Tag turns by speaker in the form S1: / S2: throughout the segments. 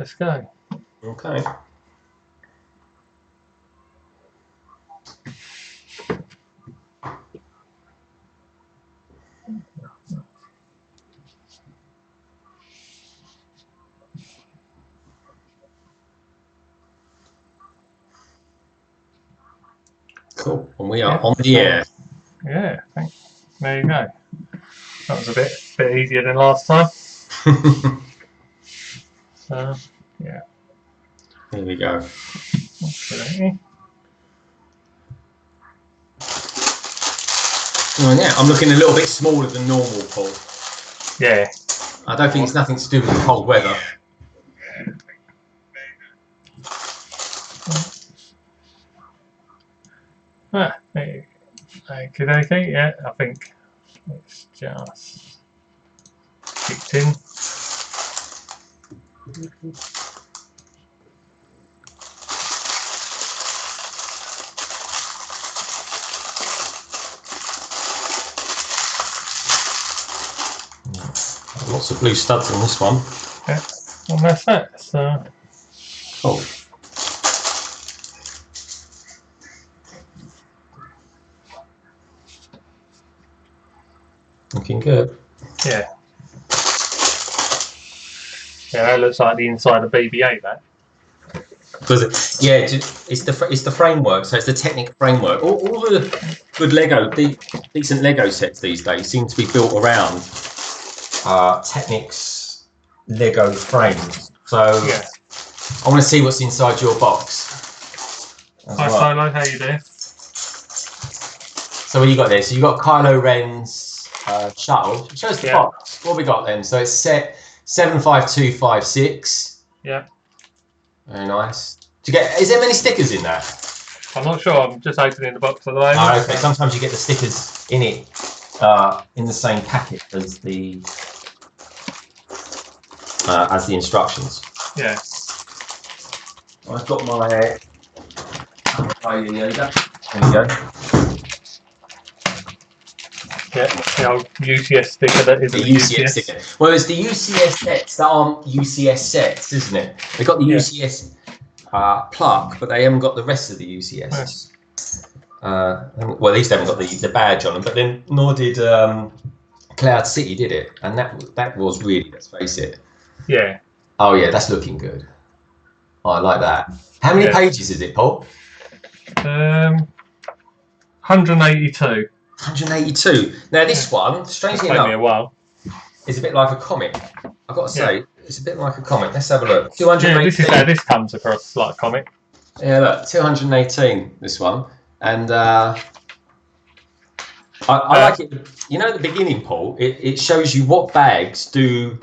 S1: let's go.
S2: Okay. Cool. And we are on the air.
S1: Yeah, thanks. There you go. That was a bit easier than last time. So, yeah.
S2: There we go.
S1: Okay.
S2: Oh, yeah, I'm looking a little bit smaller than normal, Paul.
S1: Yeah.
S2: I don't think it's nothing to do with the cold weather.
S1: Okay, yeah, I think it's just kicked in.
S2: Lots of blue studs on this one.
S1: Yeah, well, that's that. So.
S2: Cool. Looking good.
S1: Yeah. Yeah, that looks like the inside of BB-8, that.
S2: Because yeah, it's the framework. So it's the Technic framework. All the good Lego, decent Lego sets these days seem to be built around Technic's Lego frames. So
S1: yeah.
S2: I want to see what's inside your box.
S1: Hi, Solo. How you doing?
S2: So what you got there? So you got Kylo Ren's shuttle. Show us the box. What have we got then? So it's set 75256.
S1: Yeah.
S2: Very nice. Is there many stickers in that?
S1: I'm not sure. I'm just opening the box at the moment.
S2: Oh, okay. Sometimes you get the stickers in it in the same packet as the instructions.
S1: Yeah.
S2: I've got my There we go.
S1: Yeah, the old UCS sticker that isn't
S2: the UCS sticker. Well, it's the UCS sets that aren't UCS sets, isn't it? They've got the UCS plug, but they haven't got the rest of the UCS. Well, at least they haven't got the badge on them, but then nor did Cloud City, did it? And that was really, let's face it.
S1: Yeah.
S2: Oh yeah, that's looking good. Oh, I like that. How many pages is it, Paul?
S1: 182.
S2: 182. Now this one, strangely enough,
S1: me a while.
S2: is a bit like a comic. I've got to say, it's a bit like a comic. Let's have a look. 218.
S1: Yeah, this is how this comes across like a comic.
S2: Yeah, look, 218. This one, and I like it. You know, at the beginning, Paul, it shows you what bags do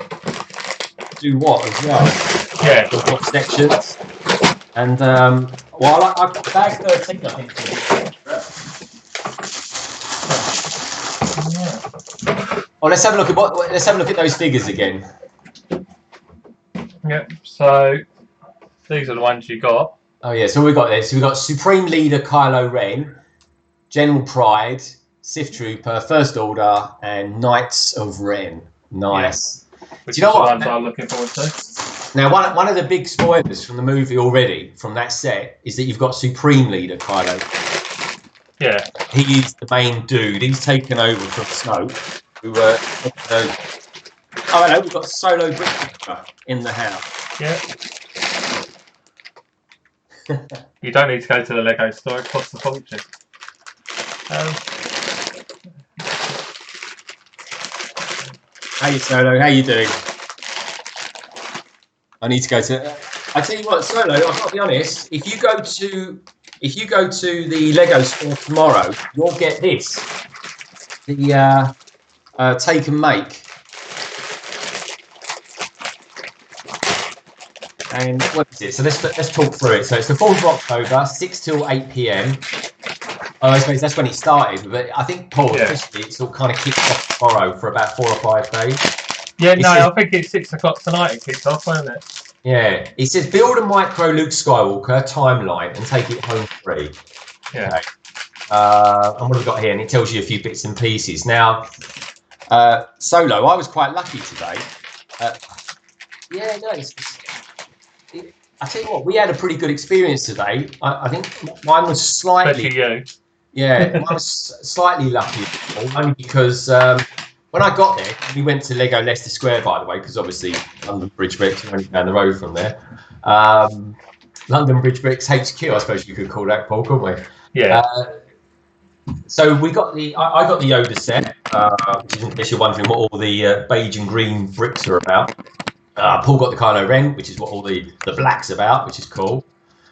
S2: what as well.
S1: Yeah.
S2: What sections. And well, I've got bag 13, I think. Oh, let's have a look at those figures again.
S1: Yep. So these are the ones you got.
S2: Oh yeah. So we got this. So we got Supreme Leader Kylo Ren, General Pride, Sith Trooper, First Order, and Knights of Ren. Nice.
S1: Yeah. Which
S2: Do you know what?
S1: Ones I'm looking forward to.
S2: Now, one of the big spoilers from the movie already, from that set, is that you've got Supreme Leader Kylo.
S1: Yeah.
S2: He is the main dude. He's taken over from Snoke. Who oh hello, we've got Solo Bricklayer in the house.
S1: Yeah. You don't need to go to the Lego store, it costs a fortune.
S2: Hey Solo, how you doing? I need to go to I tell you what, Solo, I've got to be honest, if you go to the Lego store tomorrow, you'll get this. The take and make. And what is it? So let's talk through it. So it's the 4th of October, 6 till 8 p.m. Oh, I suppose that's when it started. But I think, Paul, officially it's all kind of kicked off tomorrow for about 4 or 5 days.
S1: Yeah, I think it's 6 o'clock tonight it kicks off, won't it?
S2: Yeah. It says build a micro Luke Skywalker timeline and take it home free.
S1: Yeah.
S2: Okay. And what have we got here? And it tells you a few bits and pieces. Now, Solo, I was quite lucky today. I tell you what, we had a pretty good experience today. I think mine was slightly.
S1: Especially you.
S2: Yeah, mine was slightly lucky, only because when I got there, we went to Lego Leicester Square, by the way, because obviously London Bridge Bricks only down the road from there. London Bridge Bricks HQ, I suppose you could call that, Paul, couldn't we?
S1: Yeah.
S2: So we got I got the Yoda set, which is in case you're wondering what all the beige and green bricks are about. Paul got the Kylo Ren, which is what all the black's about, which is cool.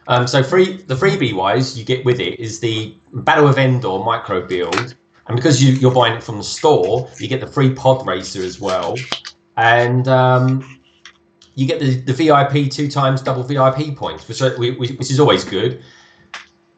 S2: So the freebie wise you get with it is the Battle of Endor micro build, and because you're buying it from the store, you get the free pod racer as well, and you get the VIP 2 times double VIP points, which is always good.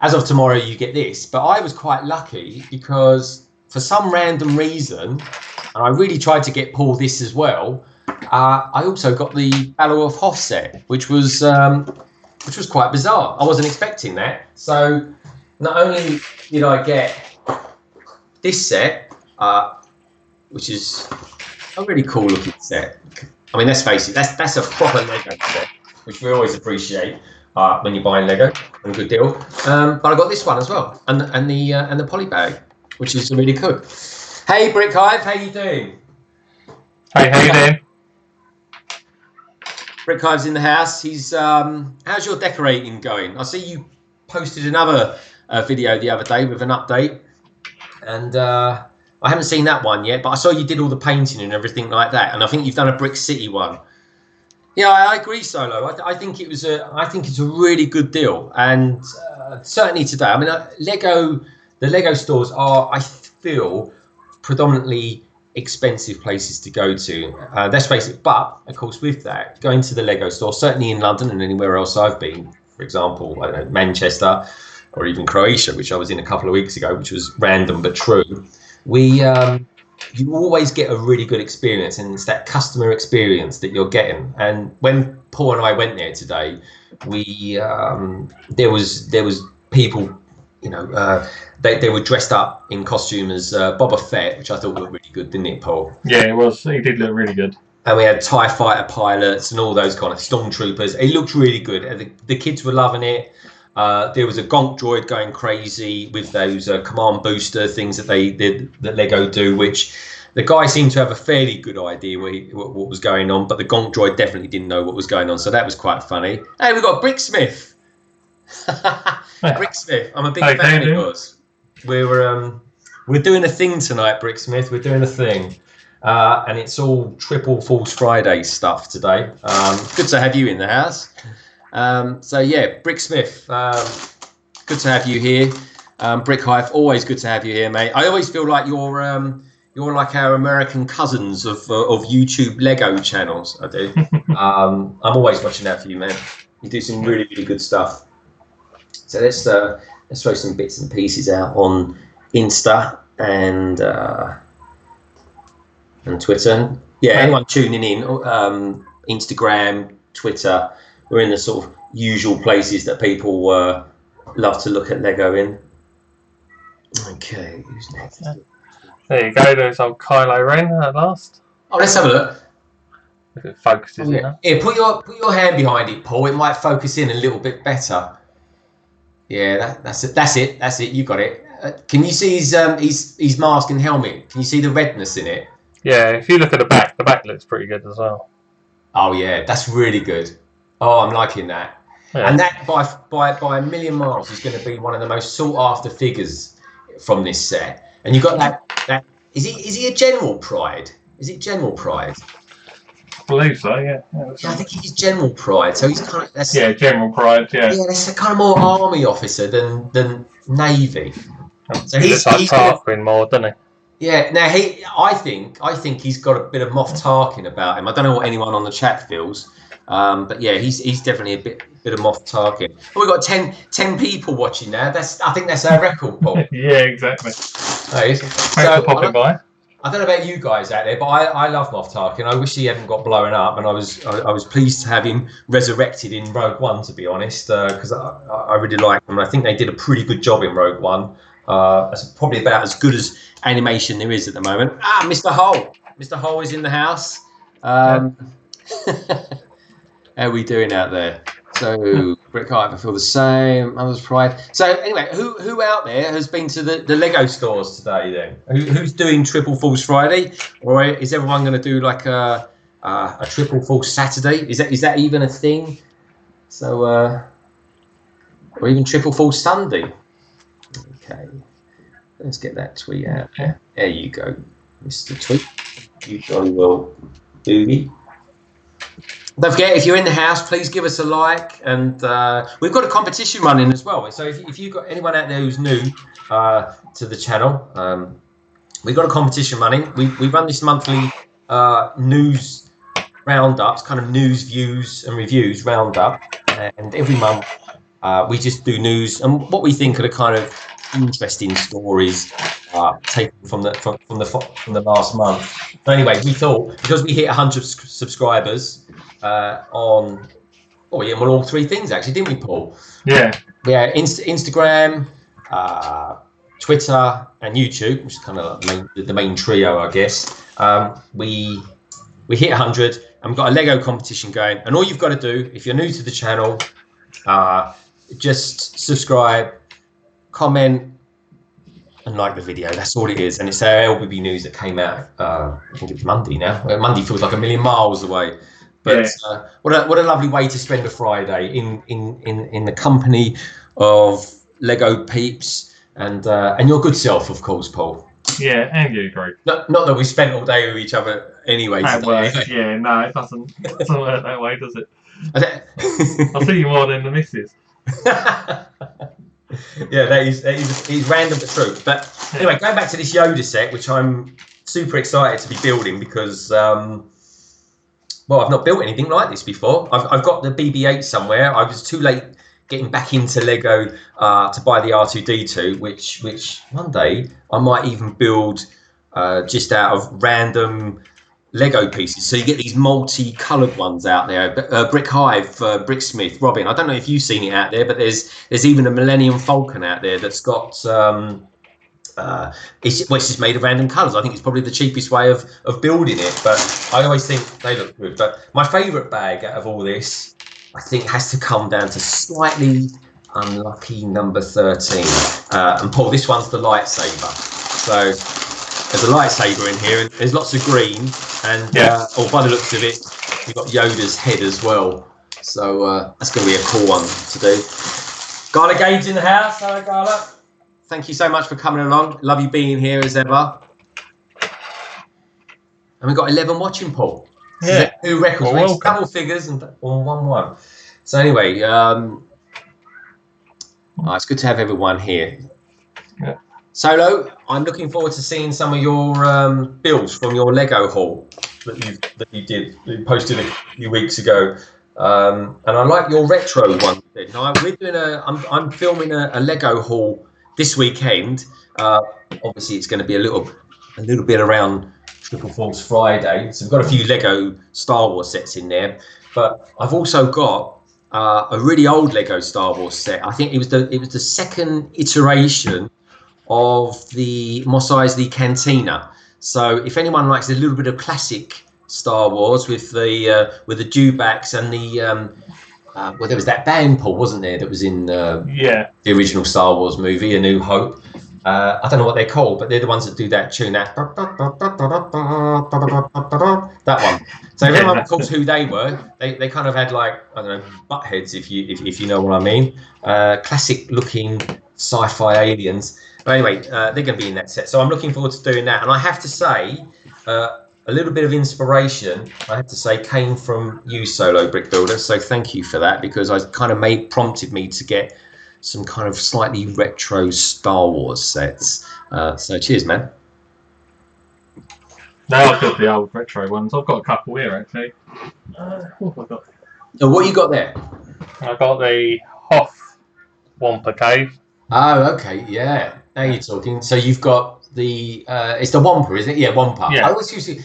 S2: As of tomorrow, you get this, but I was quite lucky because for some random reason, and I really tried to get Paul this as well. I also got the Battle of Hoth set, which was quite bizarre. I wasn't expecting that. So not only did I get this set, which is a really cool looking set. I mean, let's face it, that's a proper Lego set, which we always appreciate when you're buying Lego, a good deal. But I got this one as well, and the poly bag, which is really cool. Hey, Brick Hive, how you doing?
S1: Hey, how you doing?
S2: Brick Hive's in the house. He's how's your decorating going? I see you posted another video the other day with an update, and I haven't seen that one yet, but I saw you did all the painting and everything like that, and I think you've done a Brick City one. Yeah, I agree, Solo. I think it's a really good deal, and certainly today. I mean, the Lego stores are, I feel, predominantly expensive places to go to. Let's face it. But of course, with that, going to the Lego store, certainly in London and anywhere else I've been, for example, I don't know, Manchester or even Croatia, which I was in a couple of weeks ago, which was random but true. You always get a really good experience, and it's that customer experience that you're getting. And when Paul and I went there today, there was people, you know, they were dressed up in costume as Boba Fett, which I thought looked really good, didn't it, Paul?
S1: Yeah, it was. He did look really good.
S2: And we had TIE fighter pilots and all those kind of stormtroopers. It looked really good. And the kids were loving it. There was a gonk droid going crazy with those command booster things that that Lego do, which the guy seemed to have a fairly good idea what was going on, but the gonk droid definitely didn't know what was going on. So that was quite funny. Hey, we've got Bricksmith. Bricksmith, I'm a big fan of yours. We're doing a thing tonight, Bricksmith. We're doing a thing, and it's all Triple False Friday stuff today. Good to have you in the house. So yeah, Bricksmith, good to have you here. Brick Hive, always good to have you here, mate. I always feel like you're like our American cousins of YouTube Lego channels. I do. I'm always watching out for you, man. You do some really, really good stuff. So let's throw some bits and pieces out on Insta and Twitter. Yeah, anyone tuning in, Instagram, Twitter. We're in the sort of usual places that people love to look at Lego in. Okay, who's next?
S1: There you go. There's old Kylo Ren at last.
S2: Oh, let's have a look.
S1: If it focuses in.
S2: Yeah, put your hand behind it, Paul. It might focus in a little bit better. Yeah, that's it. That's it. You got it. Can you see his mask and helmet? Can you see the redness in it?
S1: Yeah, if you look at the back looks pretty good as well.
S2: Oh yeah, that's really good. Oh, I'm liking that. Yeah. And that by a million miles is going to be one of the most sought after figures from this set. And you've got that. Is he a General Pride? Is it General Pride?
S1: I believe so. Yeah.
S2: I think he's General Pride. So he's kind of
S1: General Pride. Yeah.
S2: Yeah, that's a kind of more army officer than Navy.
S1: So he's like Tarkin more, doesn't he?
S2: Yeah. Now I think he's got a bit of Moff Tarkin about him. I don't know what anyone on the chat feels. But yeah, he's definitely a bit of Moff Tarkin. Oh, we've got 10 people watching now. I think that's our record, Paul.
S1: Yeah, exactly.
S2: Right.
S1: Thanks for popping by.
S2: I don't know about you guys out there, but I love Moff Tarkin. I wish he hadn't got blown up, and I was pleased to have him resurrected in Rogue One, to be honest, because I really like him. And I think they did a pretty good job in Rogue One. That's probably about as good as animation there is at the moment. Mr. Hull. Mr. Hull is in the house. How are we doing out there? So Brick Hive, I feel the same. Mother's Pride. So anyway, who out there has been to the Lego stores today then? Who's doing Triple Falls Friday, or is everyone going to do like a Triple Falls Saturday? Is that even a thing? So or even Triple Falls Sunday? Okay, let's get that tweet out there. There you go, Mr. Tweet. You jolly well doody. Don't forget, if you're in the house, please give us a like, and we've got a competition running as well. So if you've got anyone out there who's new to the channel, we've got a competition running. We run this monthly news roundups, kind of news, views and reviews roundup, and every month we just do news and what we think are the kind of interesting stories taken from the last month. So anyway, we thought because we hit 100 subscribers on all three things actually, didn't we, Paul?
S1: Yeah.
S2: Yeah, Instagram, Twitter, and YouTube, which is kind of the main trio, I guess. We hit 100, and we've got a Lego competition going. And all you've got to do, if you're new to the channel, just subscribe, comment, and like the video. That's all it is. And it's our LBB news that came out. I think it's Monday now. Monday feels like a million miles away. But yeah. What a lovely way to spend a Friday in the company of Lego peeps and your good self, of course, Paul.
S1: Yeah, and you, Greg.
S2: Not that we spent all day with each other anyway.
S1: Yeah, no, it doesn't work that way, does it? I'll see you more than the missus.
S2: Yeah, that is random but true. But anyway, going back to this Yoda set, which I'm super excited to be building because, well, I've not built anything like this before. I've got the BB-8 somewhere. I was too late getting back into Lego to buy the R2-D2, which one day I might even build just out of random Lego pieces. So you get these multi-coloured ones out there. Brick Hive, Bricksmith, Robin. I don't know if you've seen it out there, but there's even a Millennium Falcon out there that's got it's just made of random colours. I think it's probably the cheapest way of building it, but I always think they look good. But my favourite bag out of all this, I think, has to come down to slightly unlucky number 13. And Paul, this one's the lightsaber. So there's a lightsaber in here, and there's lots of green, and by the looks of it, you've got Yoda's head as well. So that's going to be a cool one to do. Gala Gage in the house. Hello, Gala. Thank you so much for coming along. Love you being here as ever. And we've got 11 watching, Paul.
S1: Yeah.
S2: New records.
S1: Well,
S2: double figures and 1-1. So anyway, it's good to have everyone here.
S1: Yeah.
S2: Solo, I'm looking forward to seeing some of your builds from your Lego haul that you posted a few weeks ago. And I like your retro one. Now we're doing I'm filming a Lego haul this weekend. Obviously, it's going to be a little bit around Triple Falls Friday. So we've got a few Lego Star Wars sets in there, but I've also got a really old Lego Star Wars set. I think it was the second iteration of the Mos Eisley Cantina. So if anyone likes a little bit of classic Star Wars with the dewbacks and the well, there was that band, Paul, wasn't there, that was in the original Star Wars movie, A New Hope. I don't know what they're called, but they're the ones that do that tune, that one. So if anyone recalls who they were, they kind of had like, I don't know, butt heads, if you know what I mean. Classic looking sci-fi aliens. But anyway, they're going to be in that set. So I'm looking forward to doing that. And I have to say, a little bit of inspiration, I have to say, came from you, Solo Brick Builder. So thank you for that, because I kind of prompted me to get some kind of slightly retro Star Wars sets. So cheers, man.
S1: Now I've got the old retro ones. I've got a couple here, actually. What have I got?
S2: What you got there?
S1: I got the Hoth Wampa Cave.
S2: Oh, okay, yeah. Now you're talking. So you've got the it's the Wampa, isn't it? Yeah, Wampa.
S1: Yeah.
S2: I always used to. Do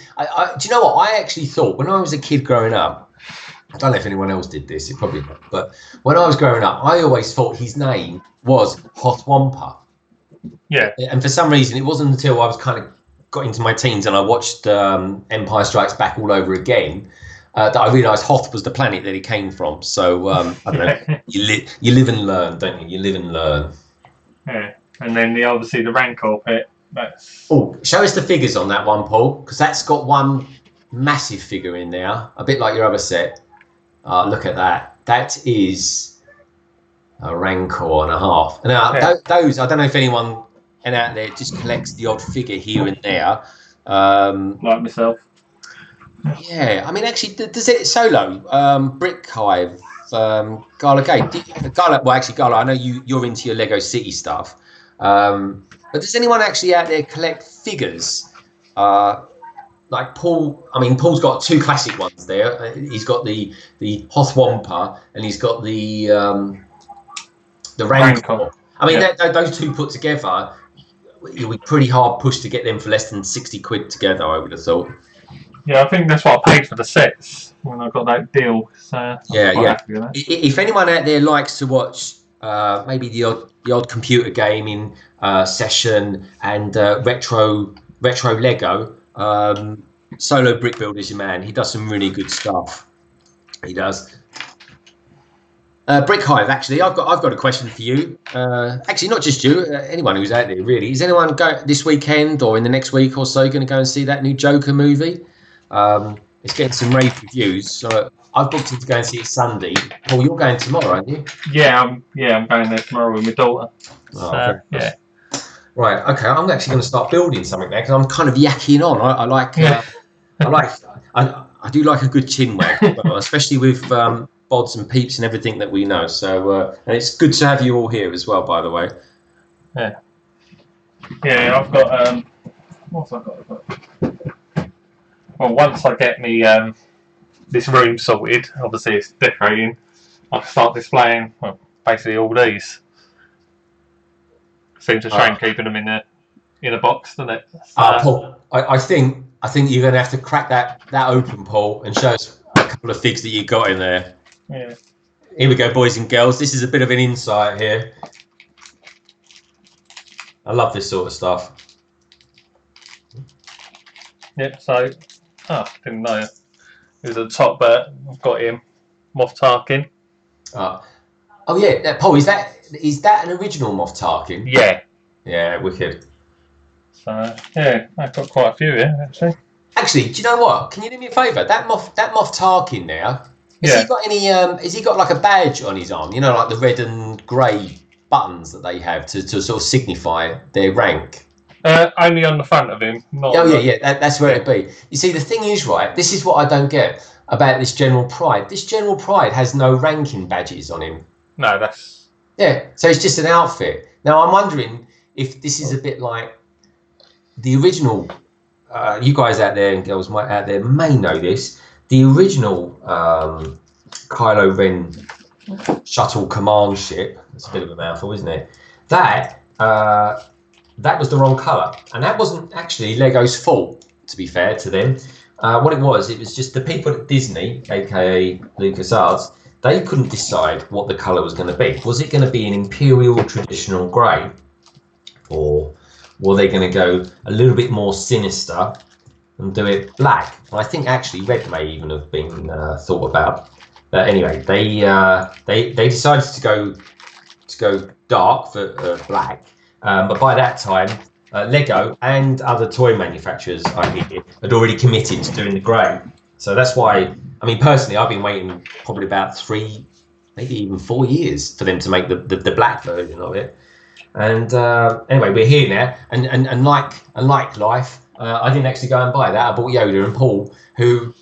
S2: you know what? I actually thought when I was a kid growing up. I don't know if anyone else did this. It probably not. But when I was growing up, I always thought his name was Hoth Wampa.
S1: Yeah.
S2: And for some reason, it wasn't until I was kind of got into my teens and I watched Empire Strikes Back all over again. that I realised Hoth was the planet that he came from. So I don't know. You live and learn, don't you? You live and learn.
S1: Yeah, and then obviously the Rancor pit. That's
S2: show us the figures on that one, Paul, because that's got one massive figure in there, a bit like your other set. Look at that. That is a Rancor and a half. Now, those, I don't know if anyone out there just collects the odd figure here and there.
S1: like myself.
S2: Yeah, I mean, actually, does it solo? Brick Hive, Gala Gate. Gala, I know you're into your Lego City stuff. But does anyone actually out there collect figures? Like Paul, I mean, Paul's got two classic ones there. He's got the Hoth Wampa and he's got the Rancor. I mean, those two put together, you'll be pretty hard pushed to get them for less than 60 quid together, I would have thought.
S1: Yeah, I think that's what I paid for the sets when I got that deal. So
S2: yeah. If anyone out there likes to watch maybe the odd computer gaming session and retro Lego, Solo Brick Builder is your man. He does some really good stuff. He does. Brick Hive, actually, I've got a question for you. Actually, not just you, anyone who's out there, really. Is anyone this weekend or in the next week or so going to go and see that new Joker movie? It's getting some rave reviews. So I've booked it to go and see it Sunday. Paul, you're going tomorrow, aren't you?
S1: Yeah, I'm going there tomorrow with my daughter. So, yeah.
S2: Right. Okay. I'm actually going to start building something there because I'm kind of yakking on. I do like a good chin wag, especially with bods and peeps and everything that we know. So and it's good to have you all here as well, by the way.
S1: Yeah. Yeah, I've got what's I got? Well, once I get me this room sorted, obviously it's decorating. I'll start displaying basically all these. Seems a shame keeping them in a box, doesn't it? So,
S2: Paul, I think you're going to have to crack that open, Paul, and show us a couple of things that you got in there.
S1: Yeah.
S2: Here we go, boys and girls. This is a bit of an insight here. I love this sort of stuff.
S1: Yep. So, didn't know he was at the top, but I've got him, Moff Tarkin.
S2: Oh yeah, Paul. Is that an original Moff Tarkin?
S1: Yeah.
S2: Yeah, wicked.
S1: So yeah, I've got quite a few here actually.
S2: Actually, do you know what? Can you do me a favour? That Moff Tarkin now. Has he got any? Has he got like a badge on his arm? You know, like the red and grey buttons that they have to sort of signify their rank.
S1: Only on the front of him. Not
S2: That's where it'd be. You see, the thing is, right? This is what I don't get about this General Pride. This General Pride has no ranking badges on him.
S1: No, that's...
S2: Yeah, so it's just an outfit. Now, I'm wondering if this is a bit like the original... you guys out there and girls out there may know this. The original Kylo Ren shuttle command ship, it's a bit of a mouthful, isn't it? That was the wrong colour. And that wasn't actually Lego's fault, to be fair to them. What it was just the people at Disney, aka LucasArts, they couldn't decide what the colour was going to be. Was it going to be an Imperial traditional grey? Or were they going to go a little bit more sinister and do it black? And I think actually red may even have been thought about. But anyway, they decided to go dark for black. But by that time, Lego and other toy manufacturers, I hear, had already committed to doing the grey. So that's why, I mean, personally, I've been waiting probably about 3, maybe even 4 years for them to make the black version of it. And anyway, we're here now, and like life, I didn't actually go and buy that. I bought Yoda and Paul, who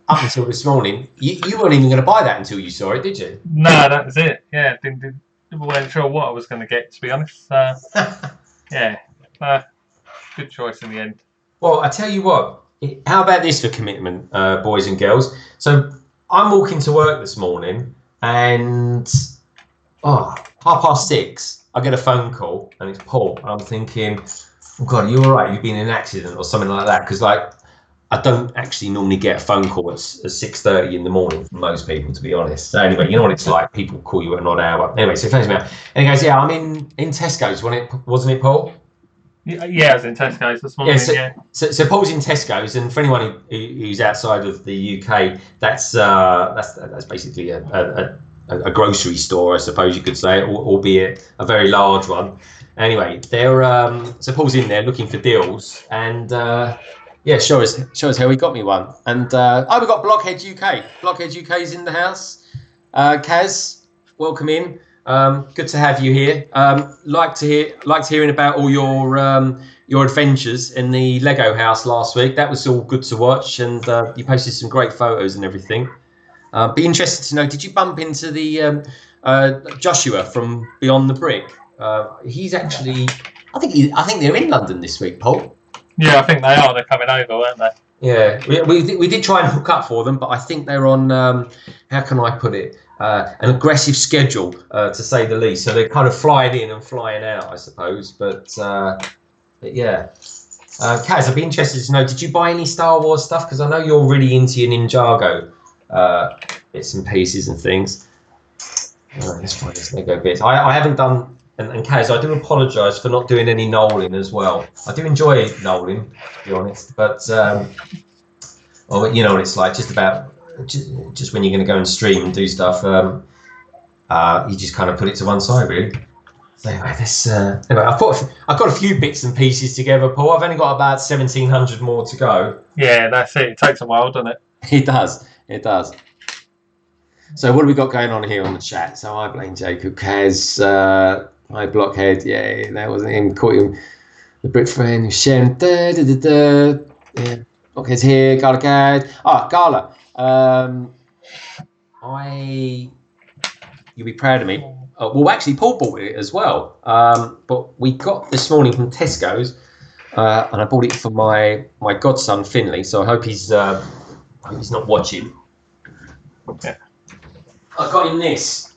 S2: up until this morning, you weren't even going to buy that until you saw it, did you?
S1: No, that was it. Yeah, wasn't sure what I was going to get, to be honest. Yeah, good choice in the end.
S2: Well, I tell you what. How about this for commitment, boys and girls? So I'm walking to work this morning, and 6:30, I get a phone call, and it's Paul. And I'm thinking, oh God, are you all right? You've been in an accident or something like that? Because I don't actually normally get a phone call at 6:30 in the morning from most people, to be honest. So anyway, you know what it's like. People call you at an odd hour. Anyway, so he phones me up, and he goes, "Yeah, I'm in Tesco's. Wasn't it, Paul?"
S1: Yeah, I was in Tesco's this morning.
S2: So Paul's in Tesco's, and for anyone who's outside of the UK, that's basically a grocery store, I suppose you could say, albeit a very large one. Anyway, they're so Paul's in there looking for deals, and show us how he got me one. And we've got Blockhead UK. Blockhead UK's in the house. Kaz, welcome in. Good to have you here. Liked hearing about all your adventures in the Lego house last week. That was all good to watch, and you posted some great photos and everything. Be interested to know, did you bump into the Joshua from Beyond the Brick? He's actually, I think they're in London this week, Paul.
S1: Yeah, I think they are. They're coming over, aren't they?
S2: Yeah, we did try and hook up for them, but I think they're on, how can I put it, an aggressive schedule, to say the least. So they're kind of flying in and flying out, I suppose. But yeah. Kaz, I'd be interested to know, did you buy any Star Wars stuff? Because I know you're really into your Ninjago bits and pieces and things. Let's find this Lego bits. I haven't done... And Kaz, I do apologise for not doing any knolling as well. I do enjoy knolling, to be honest, but well, you know what it's like. Just when you're going to go and stream and do stuff, you just kind of put it to one side, really. So anyway, I've got a few bits and pieces together, Paul. I've only got about 1,700 more to go.
S1: Yeah, that's it. It takes a while, doesn't it?
S2: It does. It does. So what have we got going on here on the chat? So I blame Jacob, Kaz. Hi, Blockhead. Yeah, that wasn't him. Caught him. The Brit friend, Shem. Yeah, Blockhead's here. Gala Gad. Gala. You'll be proud of me. Well, actually, Paul bought it as well. But we got this morning from Tesco's, and I bought it for my godson Finley. So I hope he's not watching.
S1: Yeah.
S2: I got him this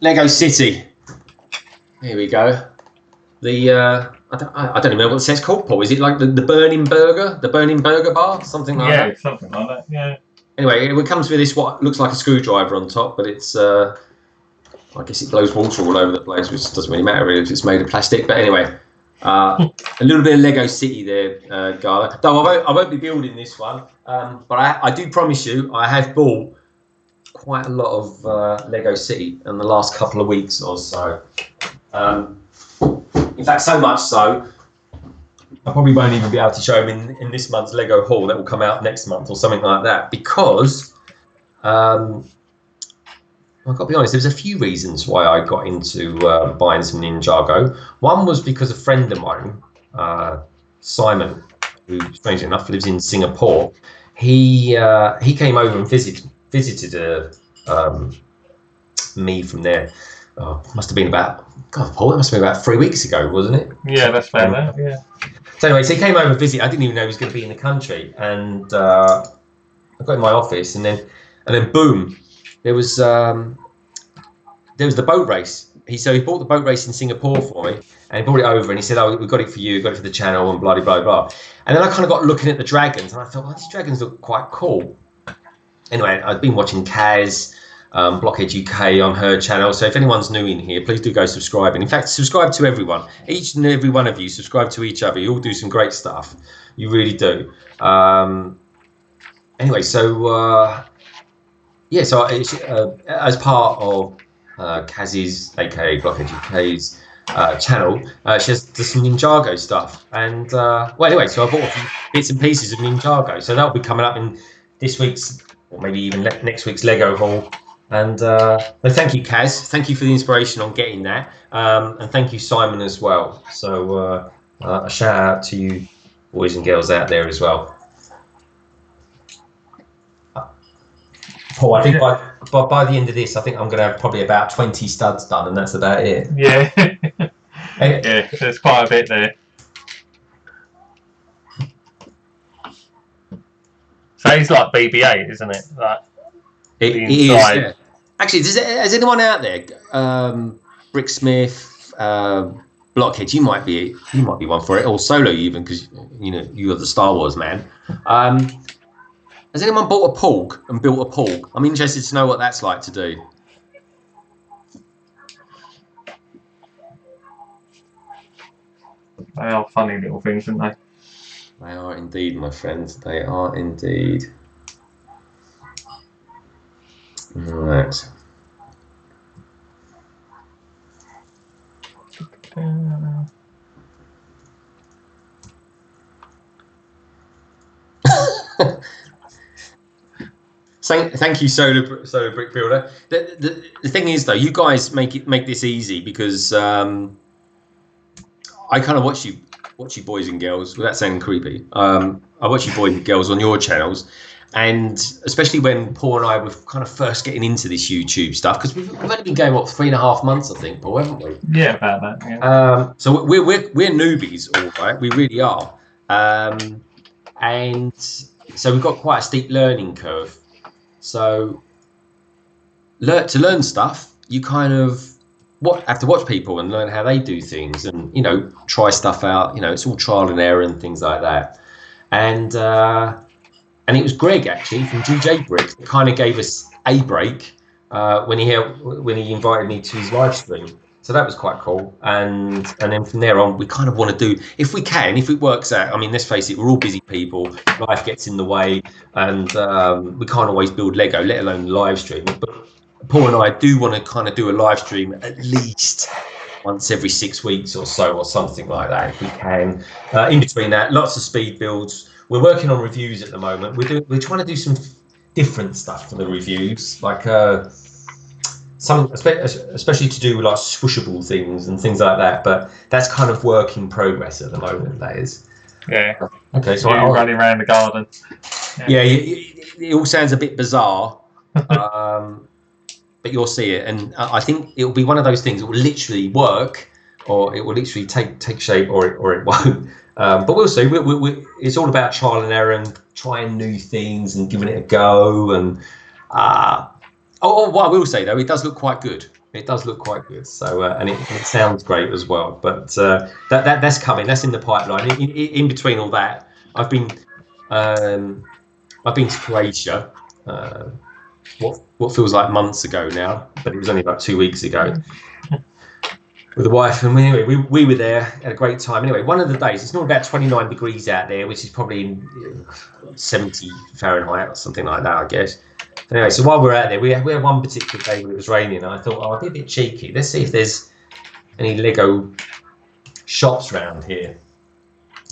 S2: Lego City. Here we go. The I don't even know what it's called, Paul. Is it like the Burning Burger? The Burning Burger bar? Something like that?
S1: Yeah, something like that, yeah.
S2: Anyway, it comes with this what looks like a screwdriver on top, but it's I guess it blows water all over the place, which doesn't really matter really if it's made of plastic. But anyway, a little bit of Lego City there, Gala. Though I won't be building this one, but I do promise you I have bought quite a lot of Lego City in the last couple of weeks or so. In fact, so much so, I probably won't even be able to show them in this month's Lego haul that will come out next month or something like that, because I've got to be honest, there's a few reasons why I got into buying some Ninjago. One was because a friend of mine, Simon, who strangely enough lives in Singapore, he came over and visited me from there. Must have been about, God, Paul, it must have been about 3 weeks ago, wasn't it?
S1: Yeah, that's fair enough, yeah.
S2: So anyway, so he came over and visited. I didn't even know he was going to be in the country, and I got in my office, and then boom, there was the boat race. He bought the boat race in Singapore for me, and he brought it over, and he said, "Oh, we got it for you, got it for the channel, and blah blah blah." And then I kind of got looking at the dragons, and I thought, "Well, these dragons look quite cool." Anyway, I've been watching Kaz, Blockhead UK on her channel. So if anyone's new in here, please do go subscribe. And in fact, subscribe to everyone. Each and every one of you subscribe to each other. You all do some great stuff. You really do. Anyway, so so as part of Kaz's, aka Blockhead UK's channel, she has some Ninjago stuff. And well, anyway, so I bought a few bits and pieces of Ninjago. So that'll be coming up in this week's, or maybe even next week's Lego haul. And thank you, Kaz. Thank you for the inspiration on getting that. And thank you, Simon, as well. So a shout out to you, boys and girls out there as well. Paul, I think by the end of this, I think I'm going to have probably about 20 studs done, and that's about it.
S1: Yeah. Yeah, there's quite a bit there. So it's like BB-8, isn't it? Like,
S2: it is. Yeah. Actually, has anyone out there, Bricksmith, Blockhead? You might be one for it, or Solo even, because you're the Star Wars man. Has anyone bought a Porg and built a Porg? I'm interested to know what that's like to do.
S1: They are funny little things, aren't they?
S2: They are indeed, my friends. They are indeed. Right. Thank you, Solar Brick Builder. The thing is, though, you guys make this easy because I kind of watch you boys and girls without sounding creepy. I watch you boys and girls on your channels, and especially when Paul and I were kind of first getting into this YouTube stuff, because we've only been going 3.5 months, I think, Paul, haven't we?
S1: Yeah, about that. Yeah.
S2: So we're newbies, all right. We really are, and so we've got quite a steep learning curve. So to learn stuff, you kind of have to watch people and learn how they do things, and try stuff out. It's all trial and error and things like that. And it was Greg actually from GJ Brick that kind of gave us a break when he invited me to his live stream. So that was quite cool. And then from there on, we kind of want to do, if we can, if it works out. I mean, let's face it, we're all busy people. Life gets in the way, and we can't always build Lego, let alone live stream. But Paul and I do want to kind of do a live stream at least once every 6 weeks or so, or something like that, if we can. In between that, lots of speed builds. We're working on reviews at the moment. We're trying to do some different stuff for the reviews, like some, especially to do with like swooshable things and things like that. But that's kind of work in progress at the moment. That is.
S1: Yeah.
S2: Okay. So
S1: I'm running around the garden.
S2: Yeah. It all sounds a bit bizarre, but you'll see it, and I think it will be one of those things that will literally work, or it will literally take shape, or it won't. But we'll see. It's all about trial and error and trying new things and giving it a go. And what I will say though, it does look quite good. It does look quite good. So and it sounds great as well. But that's coming. That's in the pipeline. In between all that, I've been to Croatia. What feels like months ago now, but it was only about 2 weeks ago. With the wife, and we were there, had a great time. Anyway, one of the days, it's not about 29 degrees out there, which is probably 70 Fahrenheit or something like that, I guess. Anyway, so while we're out there, we had one particular day when it was raining, and I thought, I'll be a bit cheeky. Let's see if there's any Lego shops around here.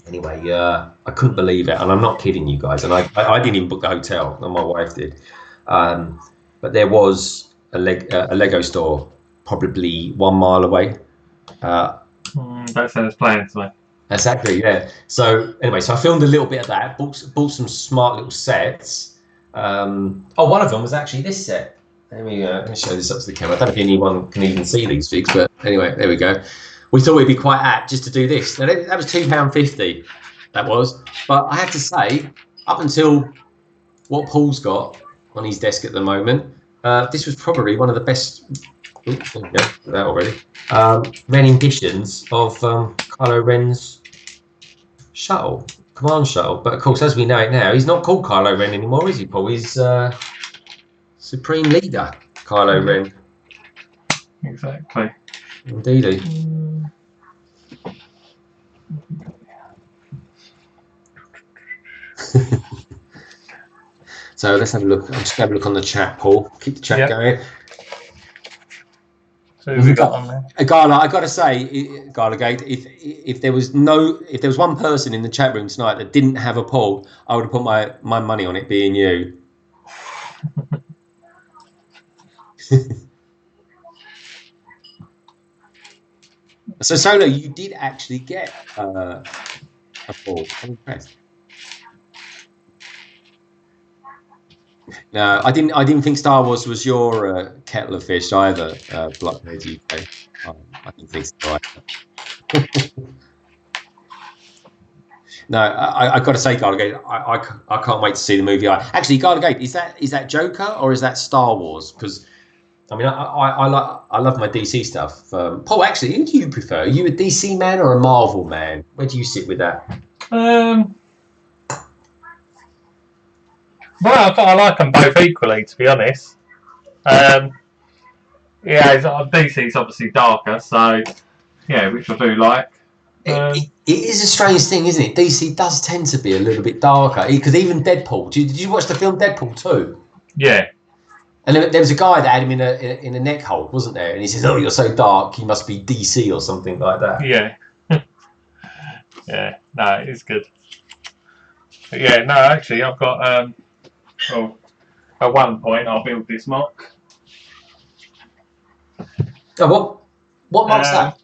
S2: Anyway, I couldn't believe it, and I'm not kidding you guys, and I didn't even book the hotel, and my wife did. But there was a Lego store probably 1 mile away.
S1: That sounds planned to me.
S2: Exactly, yeah. So anyway, so I filmed a little bit of that. Bought some smart little sets. One of them was actually this set. Let me show this up to the camera. I don't know if anyone can even see these things, but anyway, there we go. We thought it'd be quite apt just to do this. Now, that was £2.50. That was, but I have to say, up until what Paul's got on his desk at the moment, this was probably one of the best. Oops, there we go, that already. Renditions of Kylo Ren's command shuttle. But of course, as we know it now, he's not called Kylo Ren anymore, is he, Paul? He's Supreme Leader Kylo Ren.
S1: Exactly.
S2: Indeedy. So let's have a look. I'm just going to have a look on the chat, Paul. Keep the chat going.
S1: So who've we got on there?
S2: Gala, I got to say, Garlagate, if there was one person in the chat room tonight that didn't have a Paul, I would have put my money on it being you. So Solo, you did actually get a Paul. I'm impressed. No, I didn't think Star Wars was your kettle of fish either, Blockhead UK. I didn't think so either. No, I got to say, Garlagate, I can't wait to see the movie. Actually, Garlagate, is that Joker or is that Star Wars? Because I mean, I love my DC stuff. Paul, actually, who do you prefer? Are you a DC man or a Marvel man? Where do you sit with that?
S1: Well, I like them both equally, to be honest. DC's obviously darker, so yeah, which I do like.
S2: It is a strange thing, isn't it? DC does tend to be a little bit darker. Because even Deadpool, did you watch the film Deadpool 2?
S1: Yeah.
S2: And there was a guy that had him in a neck hold, wasn't there? And he says, "Oh, you're so dark, you must be DC or something like that."
S1: Yeah. Yeah. No, it's good. But yeah. No, actually, I've got well, at one point I'll build this mock.
S2: Oh, what mock's that?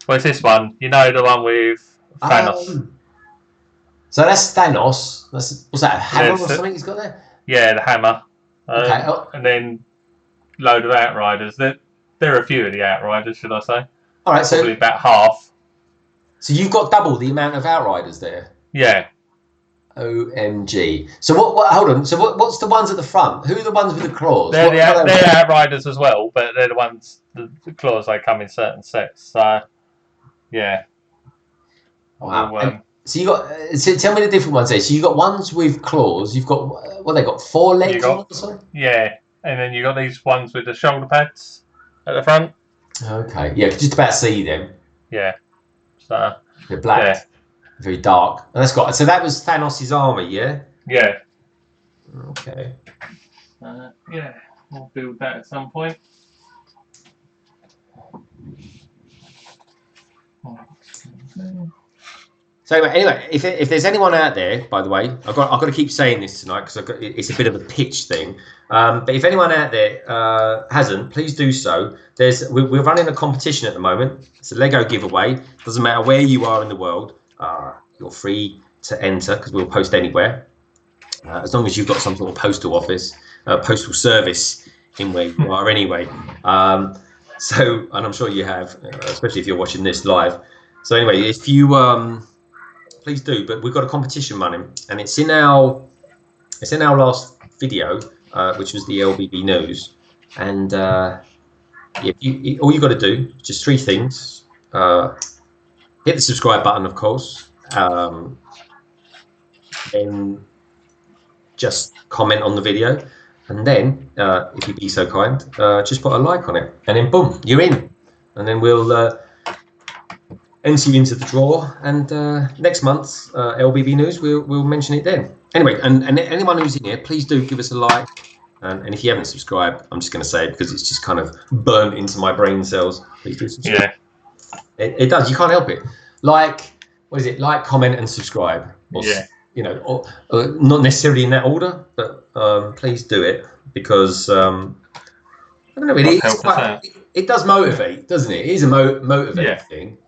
S1: Well, it's this one. You know, the one with Thanos.
S2: So that's Thanos. What's that? A hammer or something he's got there?
S1: Yeah, the hammer.
S2: Okay.
S1: And then load of Outriders. There are a few of the Outriders, should I say?
S2: All right,
S1: probably about half.
S2: So you've got double the amount of Outriders there.
S1: Yeah.
S2: OMG. So what? Hold on. So what's the ones at the front? Who are the ones with the claws?
S1: They're Outriders as well, but they're the ones. The claws they come in certain sets. So yeah.
S2: Wow. So you got. So tell me the different ones there. So you got ones with claws. You've got they got 4 legs or something?
S1: Yeah, and then you got these ones with the shoulder pads at the front.
S2: Okay. Yeah, just about see them.
S1: Yeah. So
S2: they're black. Yeah. Very dark. And so that was Thanos' army, yeah?
S1: Yeah.
S2: Okay.
S1: Yeah, we'll build that at some point.
S2: So anyway, if there's anyone out there, by the way, I've got to keep saying this tonight because it's a bit of a pitch thing. But if anyone out there hasn't, please do so. We're running a competition at the moment. It's a Lego giveaway. Doesn't matter where you are in the world. You're free to enter because we'll post anywhere, as long as you've got some sort of postal office, postal service in where you are anyway. And I'm sure you have, especially if you're watching this live. So anyway, if you please do. But we've got a competition running, and it's in our last video, which was the LBB news. And all you got to do is just 3 things: hit the subscribe button, of course. Then just comment on the video, and then if you'd be so kind, just put a like on it, and then boom, you're in. And then we'll enter you into the draw, and next month's LBB news we'll mention it then. Anyway, and anyone who's in here, please do give us a like, and if you haven't subscribed, I'm just going to say it because it's just kind of burnt into my brain cells. Please do subscribe. Yeah, it does. You can't help it. What is it? Like, comment, and subscribe.
S1: Yeah.
S2: You know, not necessarily in that order, but please do it because I don't know. It does motivate, doesn't it? It is a motivating thing,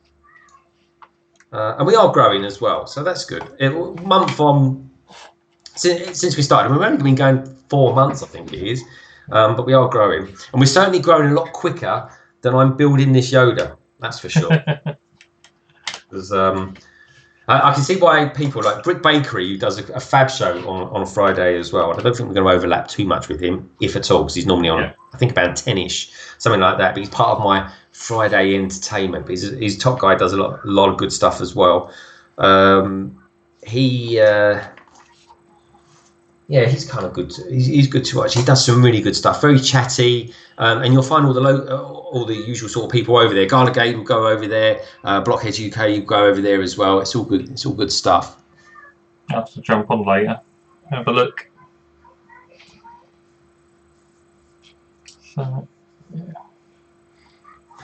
S2: and we are growing as well, so that's good. Month on since we started, we've only been going 4 months, I think it is, but we are growing, and we're certainly growing a lot quicker than I'm building this Yoda. That's for sure. Because I can see why people like Brick Bakery, who does a fab show on a Friday as well. I don't think we're going to overlap too much with him, if at all, because he's normally on, I think, about 10-ish, something like that. But he's part of my Friday entertainment. But he's a top guy, does a lot of good stuff as well. He's kind of good. He's good to watch. He does some really good stuff. Very chatty, and you'll find all the usual sort of people over there. Garlegate will go over there. Blockheads UK will go over there as well. It's all good. It's all good stuff.
S1: I'll have to jump on later. Have a look. So,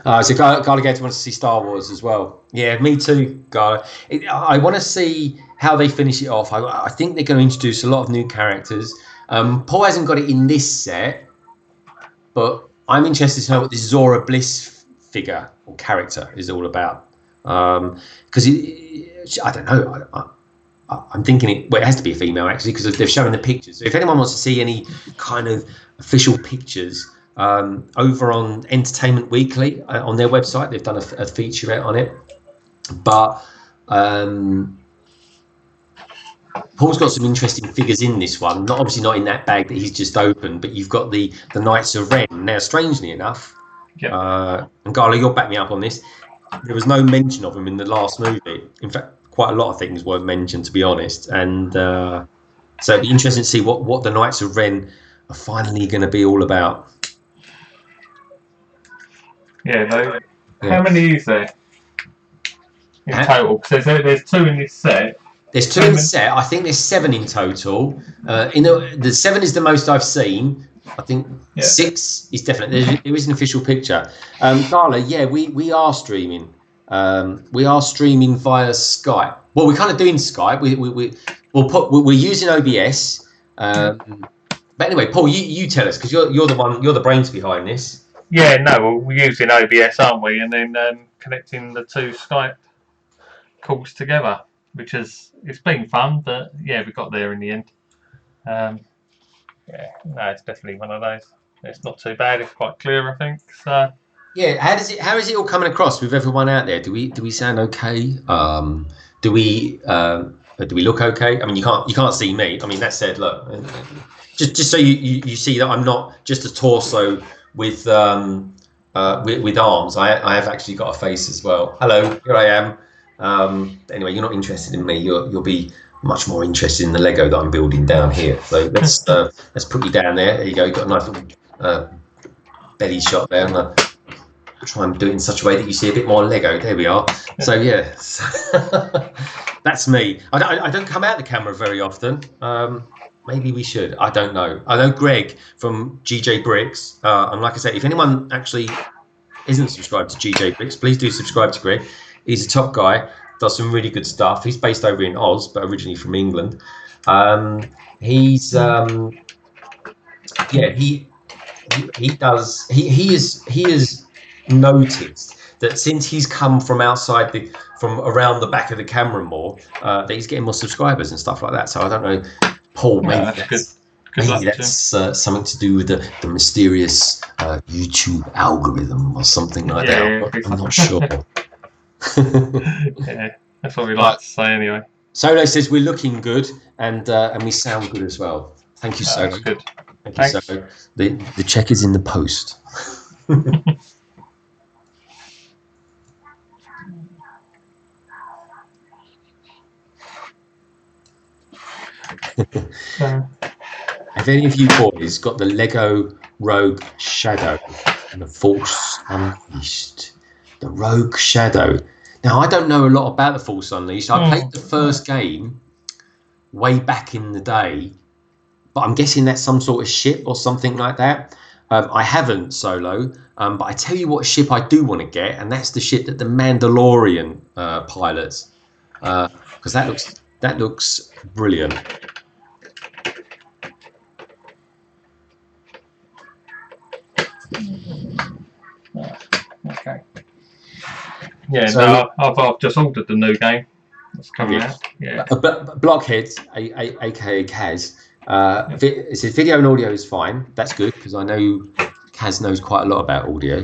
S2: so Garlegate wants to see Star Wars as well. Yeah, me too, Gar. I want to see how they finish it off. I think they're going to introduce a lot of new characters. Paul hasn't got it in this set, but I'm interested to know what this Zora Bliss figure or character is all about. Because I don't know. I'm thinking it has to be a female actually, because they've shown the pictures. So if anyone wants to see any kind of official pictures, over on Entertainment Weekly on their website, they've done a featurette on it. But Paul's got some interesting figures in this one. Obviously not in that bag that he's just opened, but you've got the Knights of Ren. Now, strangely enough, and Garla, you'll back me up on this, there was no mention of him in the last movie. In fact, quite a lot of things weren't mentioned, to be honest. And so it'd be interesting to see what the Knights of Ren are finally going to be all about.
S1: Yeah, how many is there? in total? Because there's 2 in this set.
S2: There's 2 in the set. I think there's 7 in total. The 7 is the most I've seen. I think 6 is definitely. There is an official picture. Darla, yeah, we are streaming. We are streaming via Skype. Well, we're kind of doing Skype. We're using OBS. But anyway, Paul, you tell us, because you're the brains behind this.
S1: Yeah, no, well, we're using OBS, aren't we? And then connecting the 2 Skype calls together, which it's been fun, but yeah, we got there in the end. Yeah, no, it's definitely one of those. It's not too bad. It's quite clear, I think. So
S2: yeah, how is it all coming across with everyone out there? Do we sound okay? Do we look okay? I mean, you can't see me. I mean, that said, look, just so you see that I'm not just a torso with arms. I have actually got a face as well. Hello, here I am. Anyway, you're not interested in me. You'll be much more interested in the Lego that I'm building down here. So let's put you down there. There you go. You've got a nice little belly shot there. And I'll try and do it in such a way that you see a bit more Lego. There we are. So yeah, that's me. I don't come out the camera very often. Maybe we should. I don't know. I know Greg from GJ Bricks. And like I said, if anyone actually isn't subscribed to GJ Bricks, please do subscribe to Greg. He's a top guy. Does some really good stuff. He's based over in Oz, but originally from England. He has noticed that since he's come from around the back of the camera more, that he's getting more subscribers and stuff like that. So I don't know, Paul, maybe that's something to do with the mysterious YouTube algorithm or something like that. I'm not sure.
S1: Yeah, that's what we like to say anyway.
S2: Solo says we're looking good and we sound good as well. Thank you, Solo.
S1: That's good.
S2: Thank you, Solo. The check is in the post. Have any of you boys got the Lego Rogue Shadow and the Force Unleashed? The Rogue Shadow. Now, I don't know a lot about the Force Unleashed. I played the first game way back in the day, but I'm guessing that's some sort of ship or something like that. I haven't, Solo, but I tell you what ship I do want to get, and that's the ship that the Mandalorian pilots, because that looks brilliant.
S1: Okay. Yeah, so, no, I've just ordered the new game that's coming out. Yeah.
S2: Blockhead, aka Kaz, it says video and audio is fine. That's good because I know Kaz knows quite a lot about audio.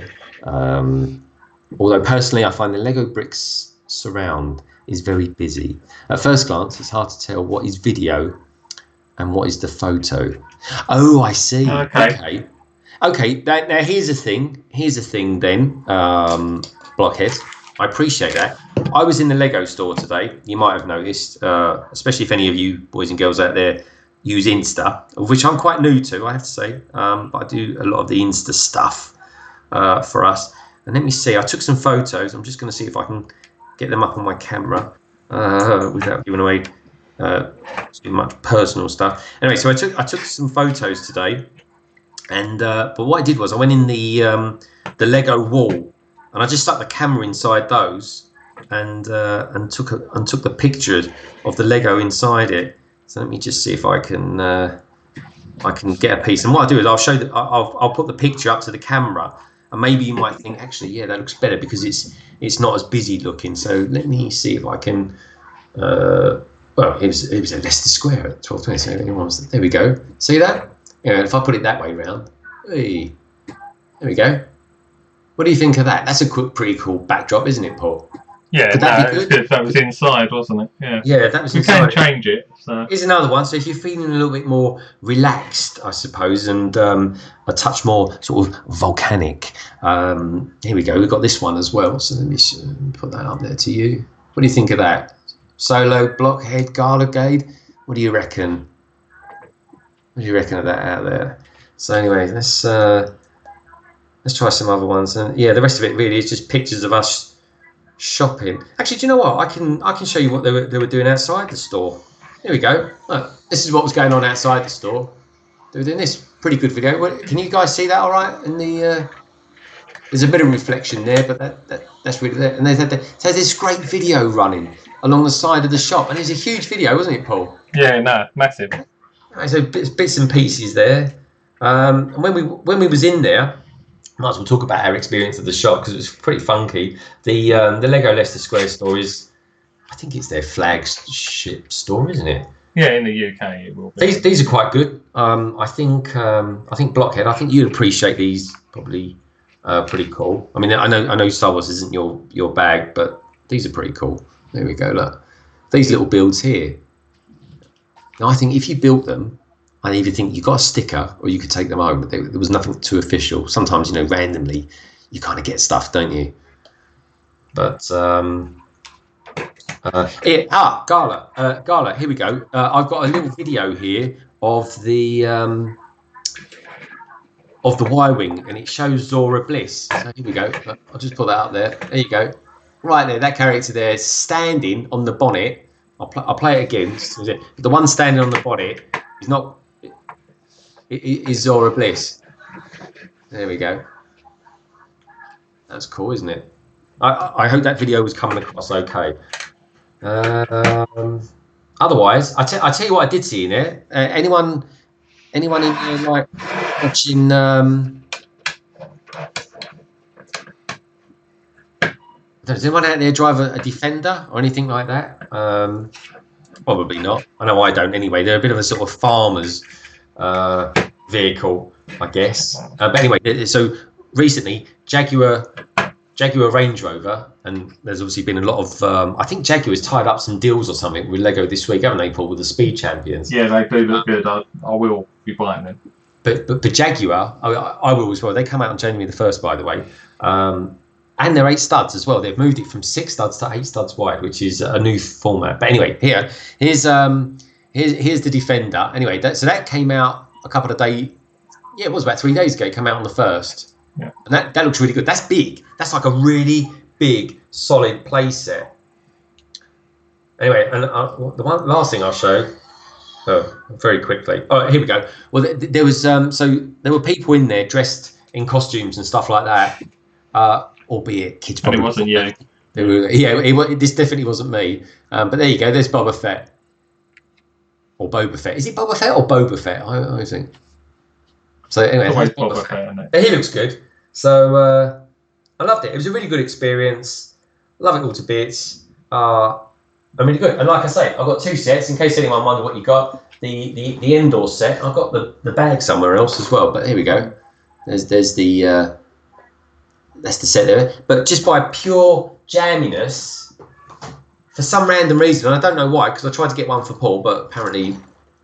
S2: Although personally, I find the Lego Bricks surround is very busy. At first glance, it's hard to tell what is video and what is the photo. Oh, I see. Okay. Now here's a thing then, Blockhead. I appreciate that. I was in the Lego store today. You might have noticed, especially if any of you boys and girls out there use Insta, of which I'm quite new to, I have to say. But I do a lot of the Insta stuff for us. And let me see. I took some photos. I'm just going to see if I can get them up on my camera without giving away too much personal stuff. Anyway, so I took some photos today. And but what I did was I went in the Lego wall, and I just stuck the camera inside those, and took the picture of the Lego inside it. So let me just see if I can get a piece. And what I'll do is I'll put the picture up to the camera, and maybe you might think actually that looks better because it's not as busy looking. So let me see if I can. Well, it was at Leicester Square at 12:20. So there we go. See that? Yeah, if I put it that way round, hey, there we go. What do you think of that? That's a pretty cool backdrop, isn't it, Paul?
S1: Yeah, it's good. That was inside, wasn't it?
S2: Yeah, that was inside.
S1: You can change it. So.
S2: Here's another one. So if you're feeling a little bit more relaxed, I suppose, and a touch more sort of volcanic, here we go. We've got this one as well. So let me put that up there to you. What do you think of that? Solo, Blockhead, Garligade. What do you reckon? What do you reckon of that out there? So anyway, let's try some other ones. And yeah, the rest of it really is just pictures of us shopping. Actually, do you know what? I can show you what they were doing outside the store. Here we go. Look, this is what was going on outside the store. They were doing this pretty good video. Can you guys see that all right? In the there's a bit of reflection there, but that's really there. And there's this great video running along the side of the shop, and it was a huge video, wasn't it, Paul?
S1: Yeah, no, massive.
S2: So bits and pieces there. And when we was in there, might as well talk about our experience at the shop because it was pretty funky. The Lego Leicester Square store is, I think it's their flagship store, isn't it?
S1: Yeah, in the UK it will be.
S2: These are quite good. I think Blockhead. I think you'd appreciate these probably. Pretty cool. I mean, I know Star Wars isn't your bag, but these are pretty cool. There we go. Look, these little builds here. Now, I think if you built them, I either think you got a sticker or you could take them home. But there was nothing too official. Sometimes, randomly, you kind of get stuff, don't you? But Gala. Here we go. I've got a little video here of the Y-wing, and it shows Zora Bliss. So here we go. I'll just put that up there. There you go. Right there, that character there standing on the bonnet. I'll play it again. The one standing on the bonnet is not. Is Zora Bliss. There we go. That's cool, isn't it? I hope that video was coming across okay. Otherwise, I tell you what I did see in there. Anyone in there like watching? Does anyone out there drive a Defender or anything like that? Probably not. I know I don't anyway. They're a bit of a sort of farmer's vehicle, I guess. But anyway, so recently Jaguar Range Rover, and there's obviously been a lot of. I think Jaguar's tied up some deals or something with Lego this week, haven't they, Paul? With the Speed Champions.
S1: Yeah, they do look good. I will be buying them.
S2: But Jaguar, I will as well. They come out on January the 1st, by the way. And they're 8 studs as well. They've moved it from 6 studs to 8 studs wide, which is a new format. But anyway, here's the Defender. Anyway, so that came out a couple of days. Yeah, it was about 3 days ago. It came out on the 1st. Yeah. And that looks really good. That's big. That's like a really big, solid play set. Anyway, and the last thing I'll show. Oh, very quickly. Oh, here we go. Well, there was so there were people in there dressed in costumes and stuff like that. Albeit kids probably.
S1: And it wasn't you.
S2: This definitely wasn't me. But there you go. There's Boba Fett. Or Boba Fett. Is it Boba Fett or Boba Fett? I think. So anyway,
S1: Boba Fett.
S2: He looks good. So I loved it. It was a really good experience. Love it all to bits. I'm really good. And like I say, I've got 2 sets in case anyone wondered what you got. The indoor set. I've got the bag somewhere else as well. But here we go. There's the. That's the set there. But just by pure jamminess, for some random reason, and I don't know why, because I tried to get one for Paul, but apparently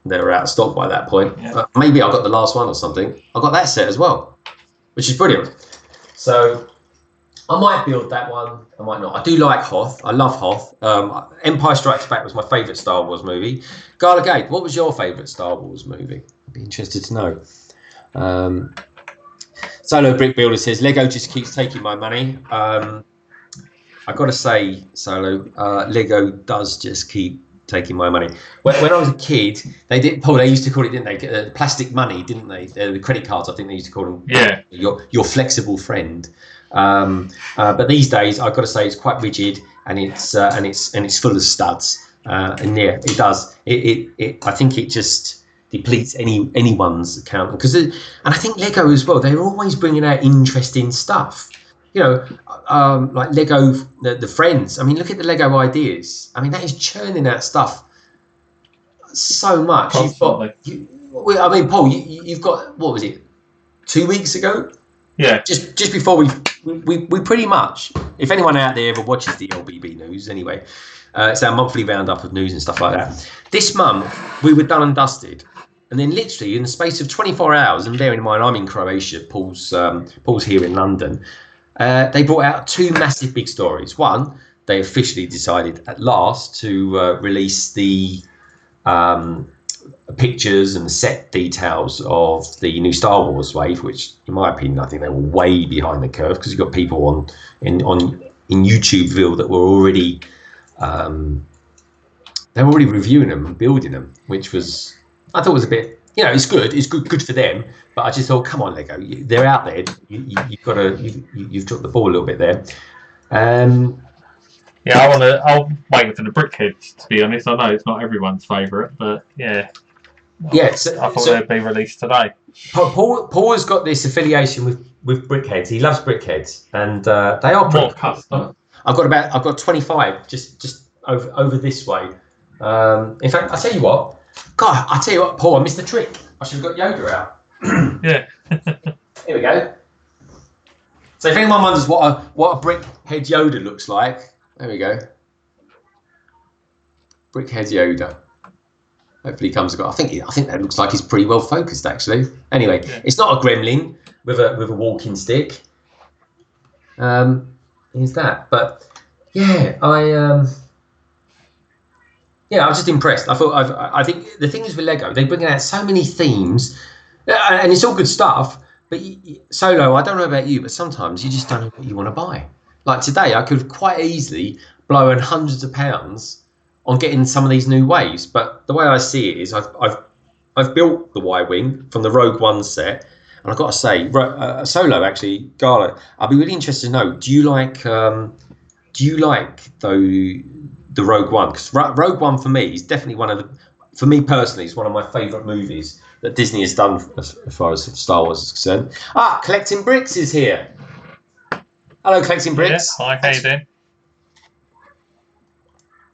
S2: they were out of stock by that point. Yeah. Maybe I got the last one or something. I got that set as well, which is brilliant. So I might build that one. I might not. I do like Hoth. I love Hoth. Empire Strikes Back was my favourite Star Wars movie. Gala Gate, what was your favourite Star Wars movie? I'd be interested to know. Solo Brick Builder says, Lego just keeps taking my money. I've got to say, Solo, Lego does just keep taking my money. When I was a kid, they used to call it, didn't they? Plastic money, didn't they? The credit cards, I think they used to call them.
S1: Yeah.
S2: Your flexible friend. But these days, I've got to say, it's quite rigid and it's full of studs. And yeah, it does. I think it just depletes anyone's account and I think Lego as well, they're always bringing out interesting stuff, like Lego the Friends. I mean, look at the Lego ideas. I mean, that is churning out stuff so much. Paul, you've got, what was it, 2 weeks ago?
S1: Yeah,
S2: just before we pretty much, if anyone out there ever watches the LBB news anyway, it's our monthly roundup of news and stuff like that. This month we were done and dusted. And then literally in the space of 24 hours, and bearing in mind I'm in Croatia, Paul's here in London, they brought out 2 massive big stories. One, they officially decided at last to release the pictures and set details of the new Star Wars wave, which in my opinion, I think they were way behind the curve because you've got people on in YouTubeville that were already they were already reviewing them and building them, which was I thought was a bit, you know, it's good for them. But I just thought, come on, Lego, they're out there. You've got to you've dropped the ball a little bit there.
S1: Yeah, I'm waiting for the Brickheads, to be honest. I know it's not everyone's favourite, but yeah.
S2: Yeah,
S1: I thought they'd be released today.
S2: Paul has got this affiliation with Brickheads. He loves Brickheads, and they are
S1: more custom.
S2: I've got 25 just over this way. In fact, I tell you what, Paul, I missed the trick. I should have got Yoda out.
S1: Yeah.
S2: Here we go. So if anyone wonders what a Brickhead Yoda looks like, there we go. Brickhead Yoda. Hopefully he comes across. I think that looks like he's pretty well focused, actually. Anyway, It's not a gremlin with a walking stick. Here's that. But yeah, I was just impressed. I think the thing is with Lego, they're bringing out so many themes, and it's all good stuff. But Solo, I don't know about you, but sometimes you just don't know what you want to buy. Like today, I could quite easily blow in hundreds of pounds on getting some of these new waves, but the way I see it is I've built the Y-wing from the Rogue One set, and I've got to say, Solo actually, Gala, I'd be really interested to know, do you like the Rogue One? Because Rogue One for me is definitely for me personally, is one of my favourite movies that Disney has done as far as Star Wars is concerned. Collecting Bricks is here. Hello, Collecting Bricks.
S1: Yeah, hi, how you doing?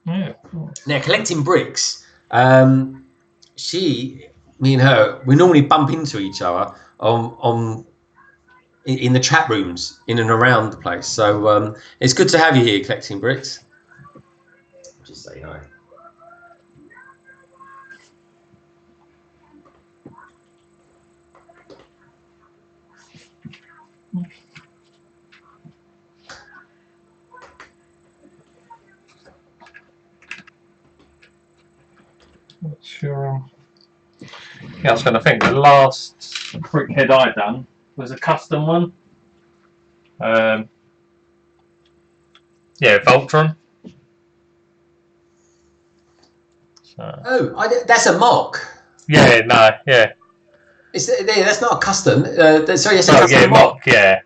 S1: Yeah.
S2: Now, Collecting Bricks, me and her, we normally bump into each other in the chat rooms in and around the place. So it's good to have you here, Collecting Bricks. Just say hi.
S1: Sure. Yeah, I was going to think the last Brickhead I done was a custom one. Voltron.
S2: So. That's a mock.
S1: Yeah, no, yeah.
S2: That's not a custom. Sorry, it's a custom mock.
S1: Yeah.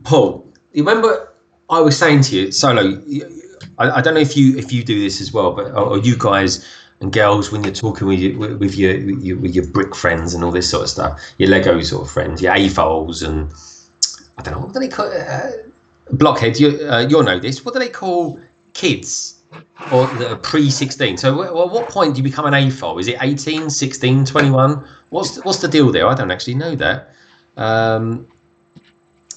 S2: Paul, you remember I was saying to you, Solo. I don't know if you do this as well, but or you guys and girls when you're talking with your brick friends and all this sort of stuff, your Lego sort of friends, your AFOLs and I don't know what do they call blockheads. You'll know this. What do they call kids or the pre-16? So at what point do you become an AFOL? Is it 18, 16, 21? What's the deal there? I don't actually know that.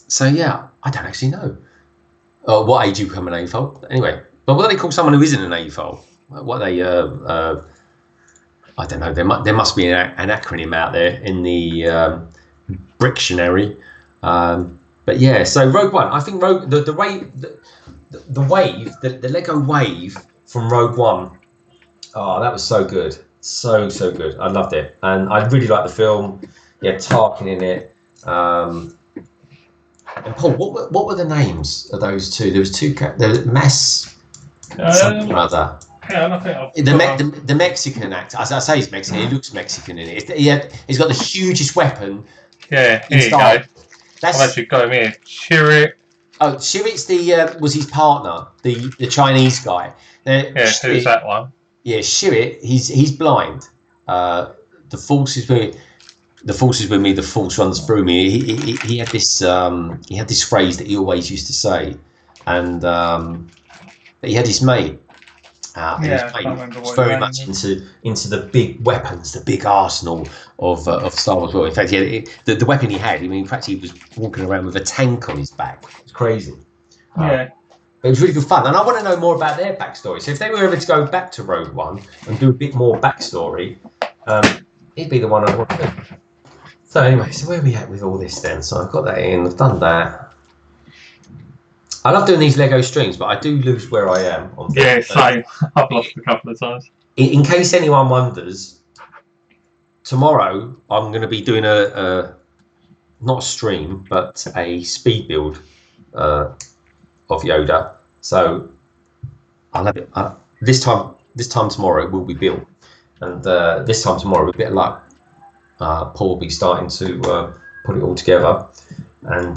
S2: So yeah, I don't actually know. What age you become an AFOL? Anyway, but what do they call someone who isn't an AFOL? What they I don't know. There must be an acronym out there in the Brictionary. But yeah, so Rogue One. I think the wave, the Lego wave from Rogue One. Oh, that was so good, so good. I loved it, and I really liked the film. Yeah, Tarkin in it. And Paul, what were the names of those two? There was two. The Mass something or other.
S1: Yeah, I think
S2: the Mexican actor. As I say, he's Mexican. He looks Mexican in it. He's got the hugest weapon.
S1: Yeah, here you go. I've actually got him here. Chirrut.
S2: Oh, Chirrut's was his partner, the Chinese guy.
S1: Who's that one?
S2: Yeah, Chirrut. He's blind. The Force is with me. The Force runs through me. He had this phrase that he always used to say, and he had his mate. His mate was very much into the big weapons, the big arsenal of Star Wars. Well, in fact, the weapon he had. I mean, in fact, he was walking around with a tank on his back. It's crazy.
S1: Yeah.
S2: It was really good fun, and I want to know more about their backstory. So if they were ever to go back to Rogue One and do a bit more backstory, he'd be the one I want to. So anyway, so where are we at with all this then? So I've got that in, I've done that. I love doing these Lego streams, but I do lose where I am.
S1: Yeah, same. I've lost a couple of times.
S2: In case anyone wonders, tomorrow I'm going to be doing not a stream, but a speed build of Yoda. So I'll have it this time tomorrow. It will be built, and this time tomorrow, with a bit of luck, Paul will be starting to put it all together and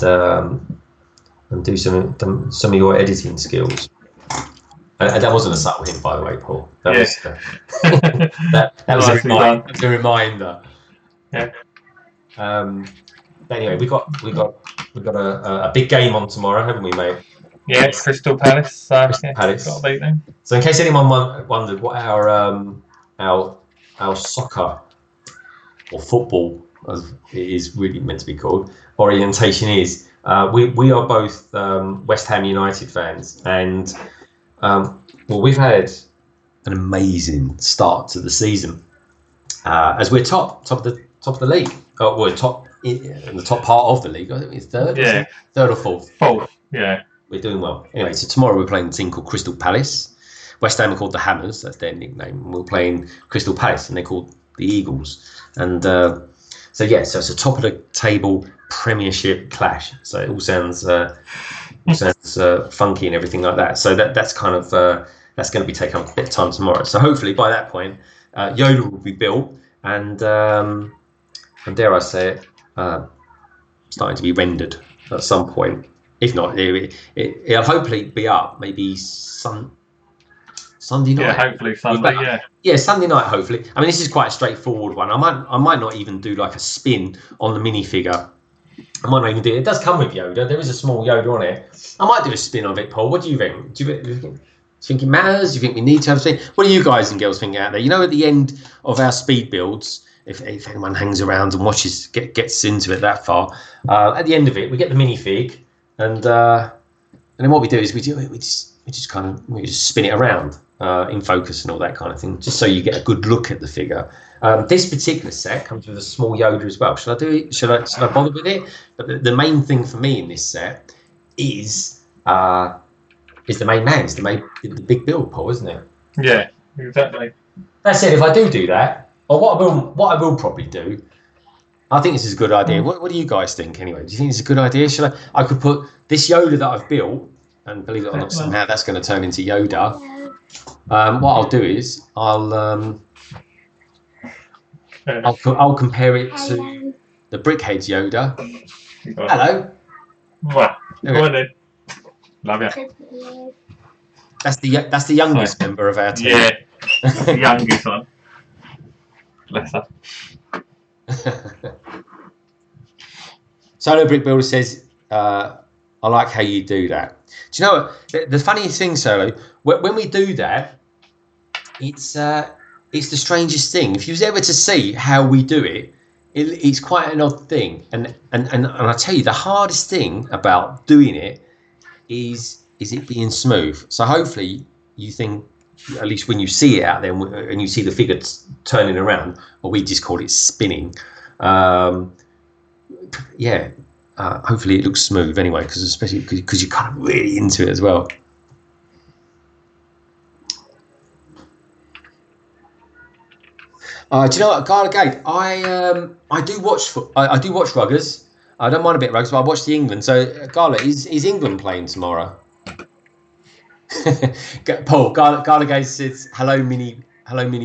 S2: do some of your editing skills. And that wasn't a subtle hint, by the way, Paul. That was that was a reminder.
S1: Yeah.
S2: But anyway, we got a big game on tomorrow, haven't we, mate?
S1: Yeah, Crystal Palace.
S2: Crystal Palace.
S1: Got to beat them.
S2: So, in case anyone wondered what our soccer or football, as it is really meant to be called, orientation is, we are both West Ham United fans, and well, we've had an amazing start to the season, as we're top of the league. We're top in the top part of the league. I think it's third.
S1: Yeah.
S2: Third or fourth.
S1: Fourth. Yeah.
S2: We're doing well. Anyway, so tomorrow we're playing a team called Crystal Palace. West Ham are called the Hammers. That's their nickname. And we're playing Crystal Palace, and they're called the Eagles. And so it's a top of the table Premiership clash. So it all sounds funky and everything like that. So that's kind of that's going to be taking up a bit of time tomorrow. So hopefully by that point, Yoda will be built, and dare I say it, starting to be rendered at some point. If not, it'll hopefully be up maybe Sunday night.
S1: Yeah, hopefully Sunday.
S2: Yeah, Sunday night. Hopefully. I mean, this is quite a straightforward one. I might not even do like a spin on the minifigure. I might not even do it. It does come with Yoda. There is a small Yoda on it. I might do a spin of it, Paul. What do you think? Do you think it matters? Do you think we need to have a spin? What do you guys and girls think out there? You know, at the end of our speed builds, if anyone hangs around and watches, gets into it that far, at the end of it, we get the minifig. And then what we do is we just spin it around in focus and all that kind of thing, just so you get a good look at the figure. This particular set comes with a small Yoda as well. Should I do it? Should I bother with it? But the main thing for me in this set is the main man. It's the big build, Paul, isn't it?
S1: Yeah, exactly.
S2: That said, if I do that, or what I will probably do. I think this is a good idea. What do you guys think anyway? Do you think it's a good idea? Should I could put this Yoda that I've built, and believe it or not, somehow that's going to turn into Yoda. What I'll do is I'll compare it to the Brickhead's Yoda. Hello.
S1: Well, go on then. Love you.
S2: That's the youngest member of our team.
S1: Yeah, the youngest one. Bless her.
S2: Solo Brick Builder says, I like how you do that. Do you know what? The funniest thing, Solo, when we do that, it's the strangest thing. If you was ever to see how we do it, it's quite an odd thing. And I tell you, the hardest thing about doing it is it being smooth. So hopefully you think, at least when you see it out there and you see the figure turning around, or we just call it spinning, hopefully it looks smooth anyway, especially because you're kind of really into it as well. Do you know what, Garlic Gate? I do watch ruggers. I don't mind a bit of ruggers, but I watch the England. So Garlic, is England playing tomorrow? Paul, Garlic Gate says hello, mini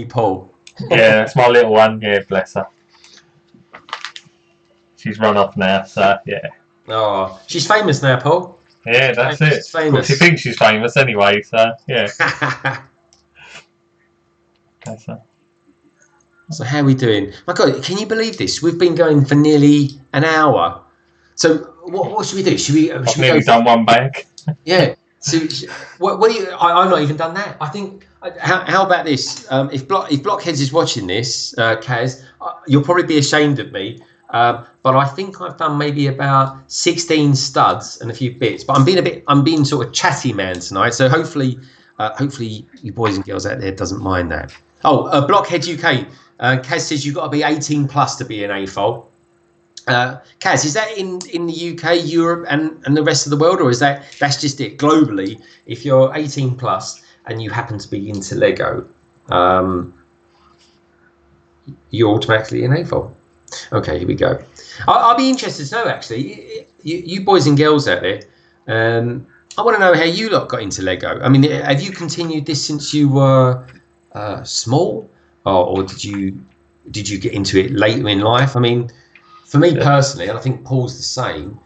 S2: Paul.
S1: Yeah, that's my little one. Yeah, bless her. She's run off now, so yeah.
S2: Oh, she's famous now, Paul.
S1: Yeah, that's it.
S2: She's famous.
S1: Well, she thinks she's famous anyway, so yeah. That's her.
S2: So how are we doing? My God, can you believe this? We've been going for nearly an hour. So what should we do? Should we?
S1: I've nearly done one bag.
S2: Yeah. So what do you? I've not even done that. I think. How about this? If Blockheads is watching this, Kaz, you'll probably be ashamed of me. But I think I've done maybe about 16 studs and a few bits. But I'm being sort of chatty man tonight. So hopefully you boys and girls out there doesn't mind that. Oh, Blockhead UK. Kaz says you've got to be 18 plus to be an AFOL. Kaz, is that in the UK, Europe, and the rest of the world, or is that's just it globally? If you're 18 plus and you happen to be into Lego, you're automatically an AFOL. Okay, here we go. I'll be interested to know, actually, you boys and girls out there, I want to know how you lot got into Lego. I mean, have you continued this since you were small, or did you get into it later in life? I mean, for me personally, and I think Paul's the same.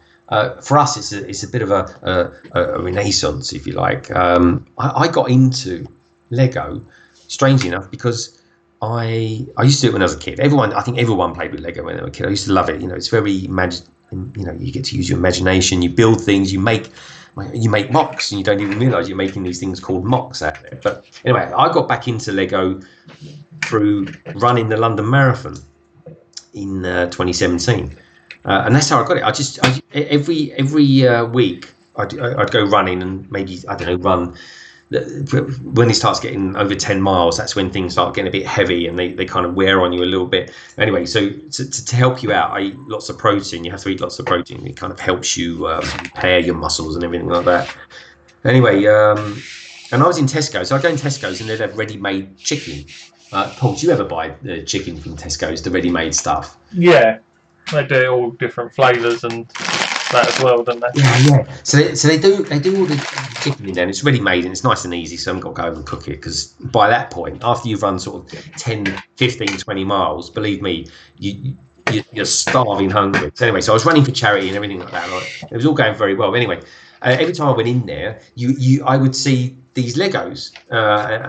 S2: For us, it's a bit of a renaissance, if you like. I got into Lego, strangely enough, because I used to do it when I was a kid. I think everyone played with Lego when they were a kid. I used to love it. You know, it's very you get to use your imagination. You build things. You make mocks, and you don't even realise you're making these things called mocks out there. But anyway, I got back into Lego through running the London Marathon in 2017. And that's how I got it. Every week I'd go running, and maybe, I don't know, run. When it starts getting over 10 miles, that's when things start getting a bit heavy, and they kind of wear on you a little bit. Anyway, so to help you out, I eat lots of protein. You have to eat lots of protein. It kind of helps you repair your muscles and everything like that. Anyway, and I was in Tesco, so I go in Tesco's and they'd have ready-made chicken. Paul, do you ever buy the chicken from Tesco's, the ready-made stuff?
S1: Yeah, they do all different flavours and that as well, don't they?
S2: Yeah. So they do all the chicken in there, and it's ready made, and it's nice and easy, so I haven't got to go home and cook it, because by that point, after you've run sort of 10, 15, 20 miles, believe me, you're starving hungry. So anyway, so I was running for charity and everything like that. It was all going very well. But anyway, every time I went in there, I would see these Legos,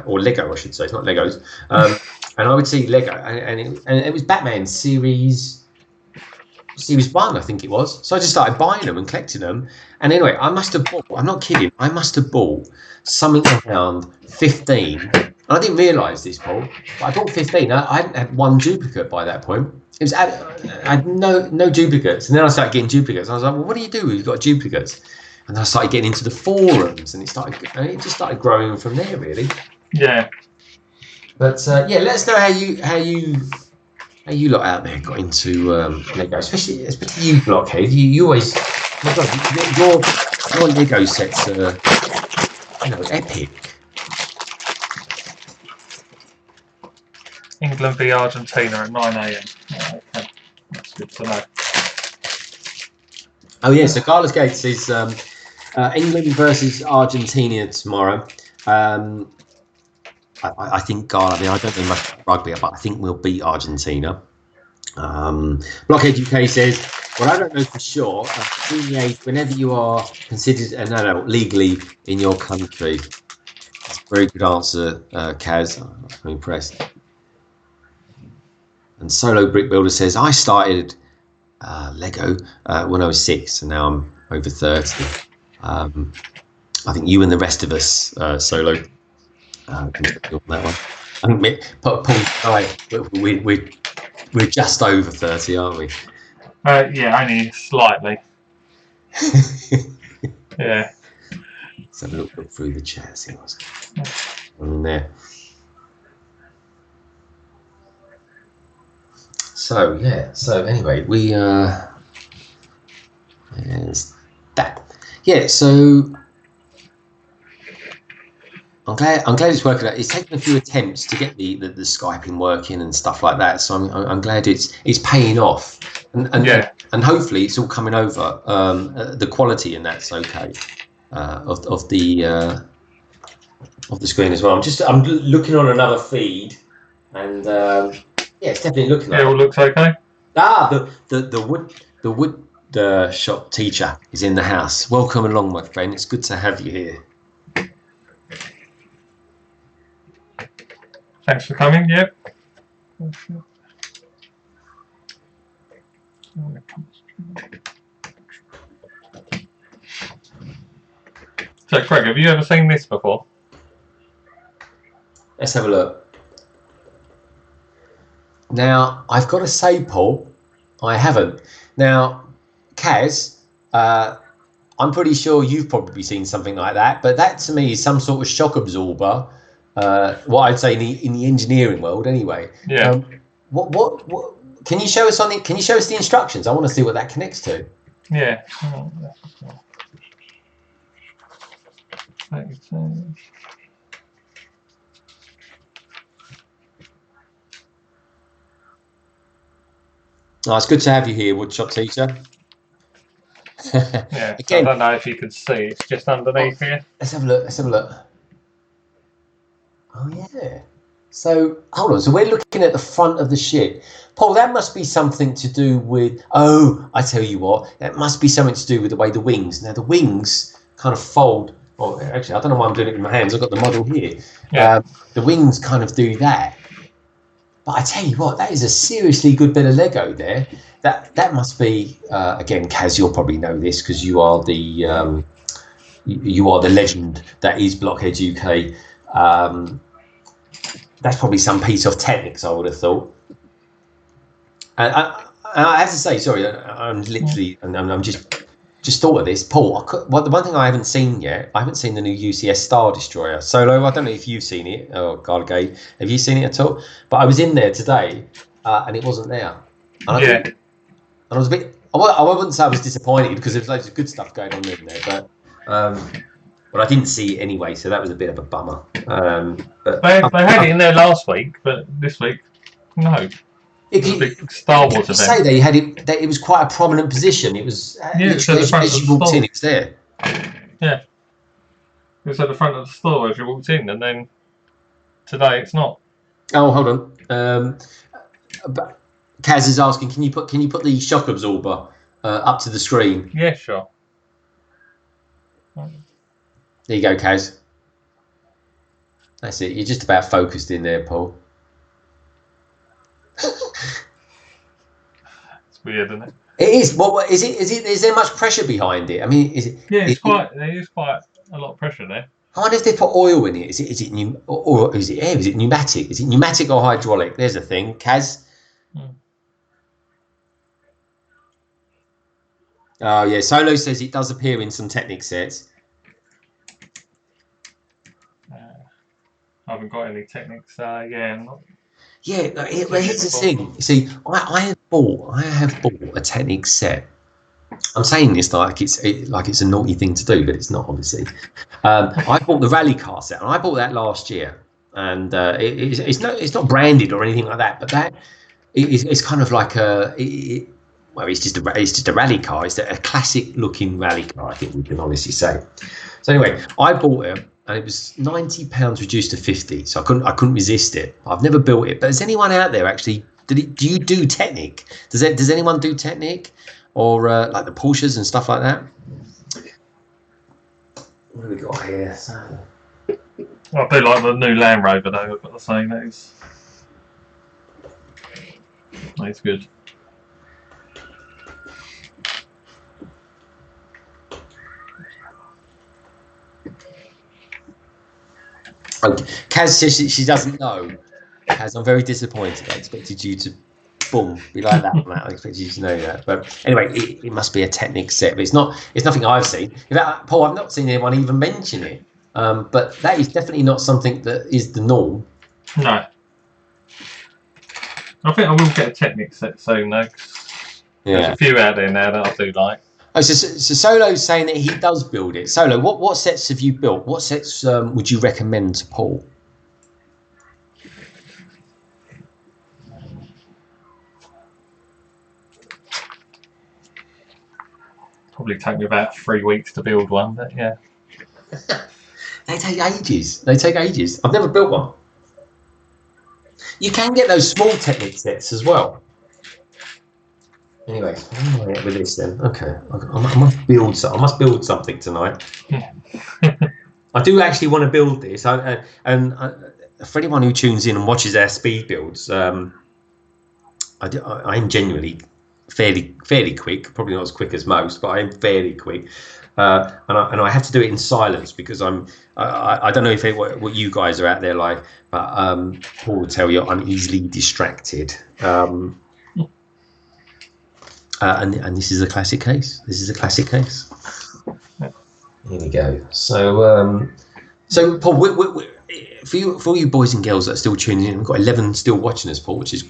S2: or Lego, I should say. It's not Legos. And I would see Lego, and it was Batman Series 1, I think it was. So I just started buying them and collecting them. And anyway, I must have bought, I'm not kidding, I must have bought something around 15. And I didn't realise this, Paul, but I bought 15. I hadn't had one duplicate by that point. I had no duplicates. And then I started getting duplicates. I was like, well, what do you do when you've got duplicates? And I started getting into the forums, and it just started growing from there, really.
S1: Yeah.
S2: But yeah, let us know how you lot out there got into Lego, especially you, Blockhead. You always, my God, your Lego sets are, epic.
S1: England v Argentina at 9 a.m. Oh, okay, that's good to know.
S2: Oh yeah, so Carlos Gates says England versus Argentina tomorrow. I think Ghana. I mean, I don't know much about rugby, but I think we'll beat Argentina. Blockhead UK says, well, I don't know for sure. Whenever you are considered an adult legally in your country. That's a very good answer, Kaz. I'm impressed. And Solo Brick Builder says, I started Lego when I was 6, and now I'm over 30. I think you and the rest of us, Solo, can on that one. I think Paul and I, we're just over 30, aren't we?
S1: Yeah, only slightly. Yeah.
S2: Let's have a look through the chat, see what's on there. So yeah. So anyway, we there's that. Yeah. So I'm glad it's working out. It's taken a few attempts to get the Skyping working and stuff like that. So I'm glad it's paying off, and hopefully it's all coming over. The quality and that's okay of the screen as well. I'm looking on another feed, and yeah, it's definitely looking.
S1: It all looks okay.
S2: The wood shop teacher is in the house. Welcome along, my friend. It's good to have you here.
S1: Thanks for coming. Yep. So, Craig, have you ever seen this before?
S2: Let's have a look. Now, I've got to say, Paul, I haven't. Now, Kaz, I'm pretty sure you've probably seen something like that, but that to me is some sort of shock absorber. What I'd say in the engineering world, anyway.
S1: Yeah.
S2: What? Can you show us Can you show us the instructions? I want to see what that connects to.
S1: Yeah.
S2: Oh, it's good to have you here, woodshop teacher.
S1: Yeah.
S2: Again,
S1: I don't know if you can see. It's just underneath here.
S2: let's have a look. Let's have a look. Oh yeah. So hold on. So we're looking at the front of the ship, Paul. That must be something to do with. Oh, I tell you what. That must be something to do with the way the wings. Now the wings kind of fold. Oh, actually, I don't know why I'm doing it with my hands. I've got the model here.
S1: Yeah.
S2: The wings kind of do that. But I tell you what, that is a seriously good bit of Lego there. That must be again, Kaz. You'll probably know this because you are the legend that is Blockheads UK. That's probably some piece of Technics, I would have thought. I have to say, sorry, I'm literally, I'm just thought of this, Paul. The one thing I haven't seen yet, I haven't seen the new UCS Star Destroyer. Solo, I don't know if you've seen it. Oh, God, Gabe, have you seen it at all? But I was in there today, and it wasn't there. And I was a bit. I wouldn't say I was disappointed because there's loads of good stuff going on in there, but I didn't see it anyway, so that was a bit of a bummer. But
S1: They had it in there last week, but this week, no. Big Star Wars event.
S2: Say they had it. It was quite a prominent position. It was.
S1: It's at the front
S2: as
S1: of
S2: you
S1: the
S2: walked
S1: store.
S2: in, it's there.
S1: Yeah. It was at the front of the store as you walked in, and then today it's not.
S2: Oh, hold on. But Kaz is asking, can you put the shock absorber up to the screen?
S1: Yeah, sure.
S2: There you go, Kaz. That's it. You're just about focused in there, Paul.
S1: It's weird, isn't it?
S2: It is. What is it? Is there much pressure behind it? I mean, is it?
S1: Yeah, there is quite a lot of pressure there.
S2: I wonder if they put oil in it. Is it new or is it air? Is it pneumatic? Is it pneumatic or hydraulic? There's a thing, Kaz. Oh yeah, Solo says it does appear in some Technic sets.
S1: I haven't got any Technics. Yeah, I'm not.
S2: Yeah, here's the thing. See, I have bought a Technic set. I'm saying this like it's a naughty thing to do, but it's not, obviously. I bought the rally car set, and I bought that last year, and it's not branded or anything like that, but it's kind of like it's just a rally car. It's a classic looking rally car, I think we can honestly say. So anyway, I bought it, and it was £90 reduced to 50, so I couldn't resist it. I've never built it, but has anyone out there actually? Do you do Technic? Does anyone do Technic, or like the Porsches and stuff like that? What have we got here?
S1: I do like the new Land Rover though. I've got to say that's good.
S2: Okay. Kaz says she doesn't know. Kaz, I'm very disappointed. I expected you to, boom, be like that. I expected you to know that. But anyway, it must be a Technic set. But it's nothing I've seen. In fact, Paul, I've not seen anyone even mention it. But that is definitely not something that is the norm.
S1: No. I think I will get a Technic set soon though.
S2: Yeah.
S1: There's a few out there now that I do like.
S2: Oh, so Solo's saying that he does build it. Solo, what sets have you built? What sets would you recommend to Paul?
S1: Probably take me about 3 weeks to build one, but yeah.
S2: They take ages. I've never built one. You can get those small Technic sets as well. Anyway, where am I at with this then? Okay, I must build something tonight. I do actually want to build this, and for anyone who tunes in and watches our speed builds, I'm genuinely fairly quick. Probably not as quick as most, but I am fairly quick. And I have to do it in silence because I don't know what you guys are out there like, but Paul will tell you I'm easily distracted. And this is a classic case. Here we go. So Paul, for all you boys and girls that are still tuning in, we've got 11 still watching us, Paul, which is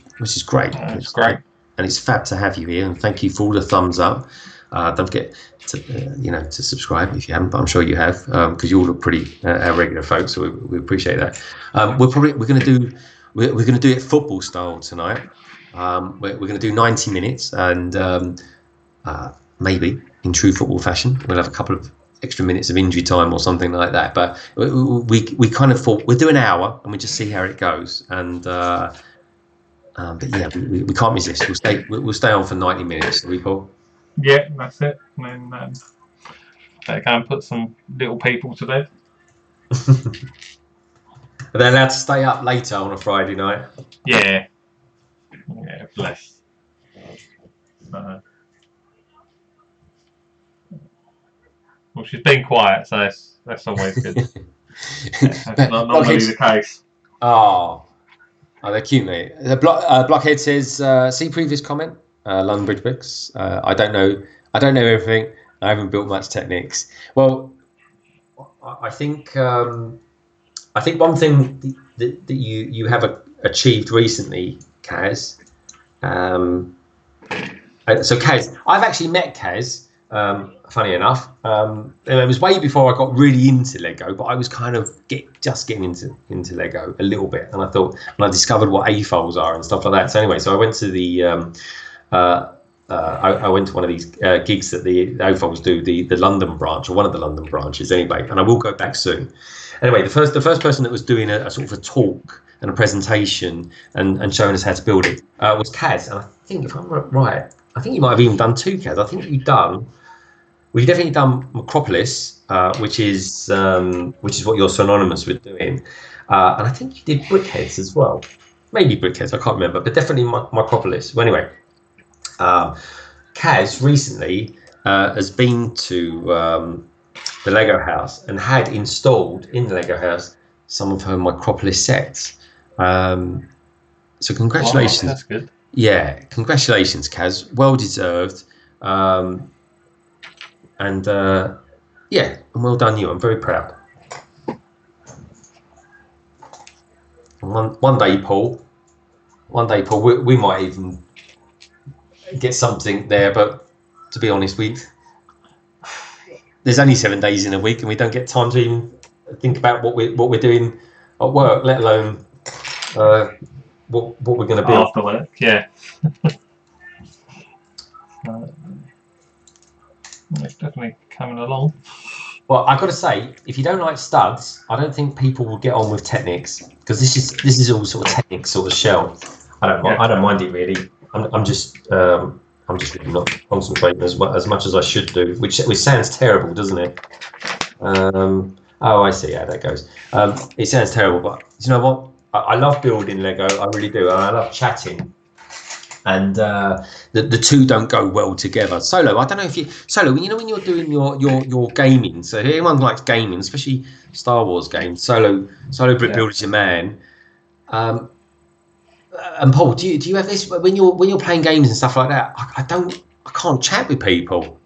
S2: great.
S1: It's great,
S2: and it's fab to have you here. And thank you for all the thumbs up. Don't forget to subscribe if you haven't, but I'm sure you have, because you all look pretty our regular folks, so we appreciate that. We're going to do it football style tonight. We're going to do 90 minutes, and maybe in true football fashion. We'll have a couple of extra minutes of injury time or something like that. But we kind of thought we'll do an hour and we just see how it goes. And but yeah, we can't resist. We'll stay on for 90 minutes. Are we, Paul?
S1: Yeah, that's it. And then better go and put some little people to bed.
S2: Are they allowed to stay up later on a Friday night?
S1: Yeah. Yeah, bless. Well, she's been quiet, so that's always good. That's not normally the case.
S2: Oh, they're cute, mate. The Blockhead says, see previous comment, London Bridge Bricks. I don't know everything. I haven't built much techniques. Well, I think one thing that you have achieved recently, Kaz. So Kaz, I've actually met Kaz. Funny enough, it was way before I got really into Lego, but I was kind of just getting into Lego a little bit, and I thought, and I discovered what A-foils are and stuff like that. So anyway, so I went to the I went to one of these gigs that the A-foils do, the London branch, or one of the London branches anyway, and I will go back soon. Anyway, the first person that was doing a sort of a talk and a presentation and showing us how to build it was Kaz, and I think, if I'm right, I think you might have even done two, Kaz. I think you've definitely done Macropolis, which is what you're synonymous with doing, and I think you did Brickheads as well, maybe Brickheads, I can't remember, but definitely Macropolis. Well, anyway, Kaz recently has been to the Lego house and had installed in the Lego house some of her Macropolis sets. So congratulations.
S1: Oh, that's good.
S2: Yeah, congratulations, Kaz. Well deserved. And well done you. I'm very proud. One day, Paul, we might even get something there. But to be honest, there's only 7 days in a week, and we don't get time to even think about what we're doing at work, let alone what we're going to build
S1: after work. Yeah. It's definitely coming along.
S2: Well, I've got to say, if you don't like studs, I don't think people will get on with Technics, because this is all sort of Technics sort of shell. I don't mind it really. I'm just really not concentrating as much as I should do, which sounds terrible, doesn't it? Oh, I see how that goes. It sounds terrible, but you know what? I love building Lego. I really do. I love chatting. And the two don't go well together. Solo, I don't know if you when you're doing your gaming. So anyone likes gaming, especially Star Wars games. Solo Brick Builder's your man. And Paul, do you have this when you're playing games and stuff like that? I can't chat with people.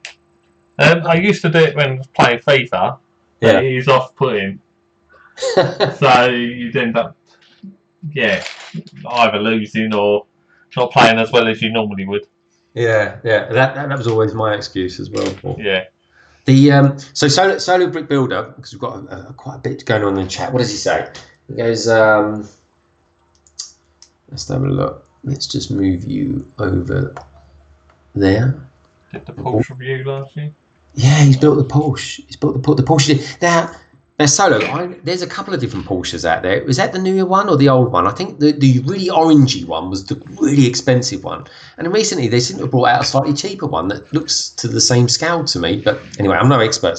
S1: I used to do it when playing FIFA.
S2: Yeah,
S1: it is off-putting. So you'd end up, either losing or not playing as well as you normally would.
S2: Yeah. That was always my excuse as well, Paul.
S1: Yeah.
S2: The so Solo Brick Builder, because we've got quite a bit going on in the chat. What does he say? He goes, let's have a look. Let's just move you over there.
S1: Did the Porsche review last year?
S2: Yeah, he's built the Porsche. He's built the Porsche. Now Solo, there's a couple of different Porsches out there. Was that the newer one or the old one? I think the really orangey one was the really expensive one. And then recently they seem to have brought out a slightly cheaper one that looks to the same scale to me. But anyway, I'm no expert.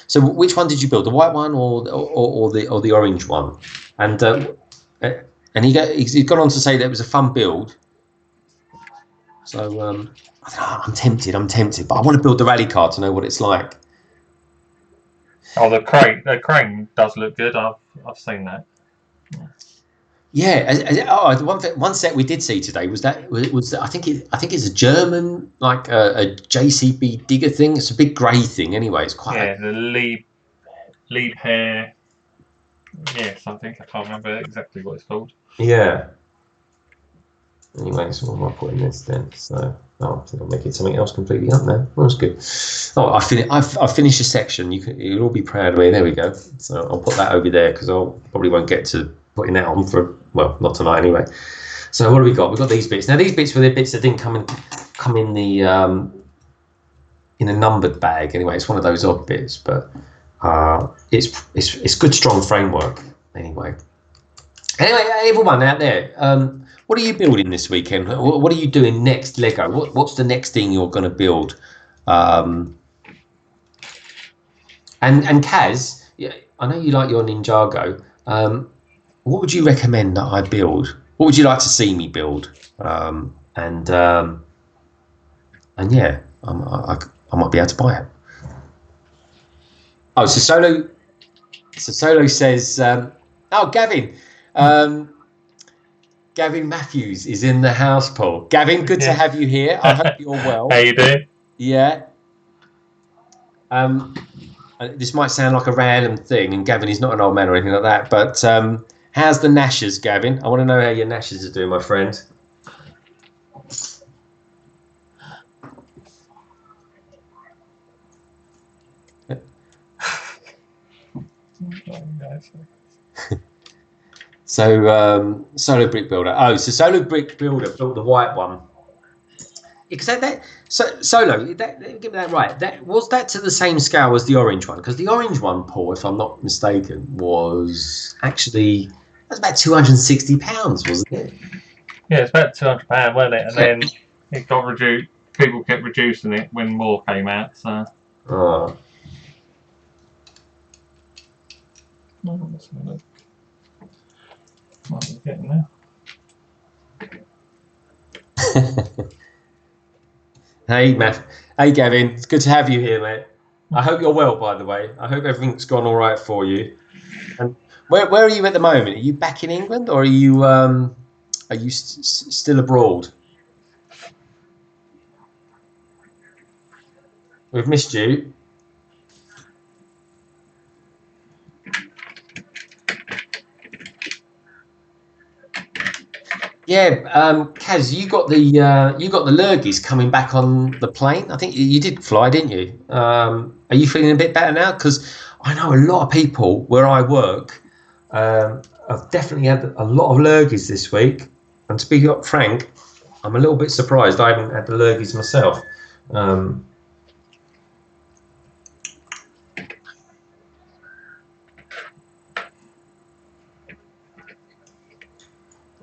S2: So which one did you build? The white one or the orange one? And he's gone on to say that it was a fun build. So I don't know, I'm tempted, but I want to build the rally car to know what it's like.
S1: Oh, the crane does look good. I've seen that.
S2: Yeah. One set we did see today was I think it's a German, like a JCB digger thing. It's a big grey thing. Anyway, it's quite.
S1: The lead hair. Yeah, something I can't remember exactly what it's called.
S2: Yeah. Anyway, so what am I putting this then? So. Oh, I think I'm making something else completely up now. That's good. Oh, I finished a section. You'll all be proud of me. There we go. So I'll put that over there because I probably won't get to putting that on not tonight anyway. So what have we got? We've got these bits. Now these bits were the bits that didn't come in the in a numbered bag. Anyway, it's one of those odd bits, but it's good, strong framework. Anyway, everyone out there, what are you building this weekend? What are you doing next, Lego? What's the next thing you're going to build? And Kaz, yeah, I know you like your Ninjago. What would you recommend that I build? What would you like to see me build? And yeah, I might be able to buy it. Oh, so Solo says, oh, Gavin. Gavin Matthews is in the house, Paul. Gavin, good to have you here. I hope you're well.
S1: How you doing?
S2: Yeah. This might sound like a random thing, and Gavin is not an old man or anything like that, but how's the Nashers, Gavin? I want to know how your Nashers are doing, my friend. So Solo Brick Builder. Oh, so Solo Brick Builder built the white one. Because Solo, give me that right. Was that to the same scale as the orange one? Because the orange one, Paul, if I'm not mistaken, was actually about £260, wasn't it?
S1: Yeah, it's about £200, wasn't it? And then it got reduced. People kept reducing it when more came out. So.
S2: Oh.
S1: Might be getting there.
S2: Hey, Matt. Hey, Gavin. It's good to have you here, mate. I hope you're well, by the way. I hope everything's gone all right for you. And where are you at the moment? Are you back in England, or are you still abroad? We've missed you. Yeah, Kaz, you got the lurgies coming back on the plane. I think you did fly, didn't you? Are you feeling a bit better now? Because I know a lot of people where I work have definitely had a lot of lurgies this week. And to be frank, I'm a little bit surprised I haven't had the lurgies myself.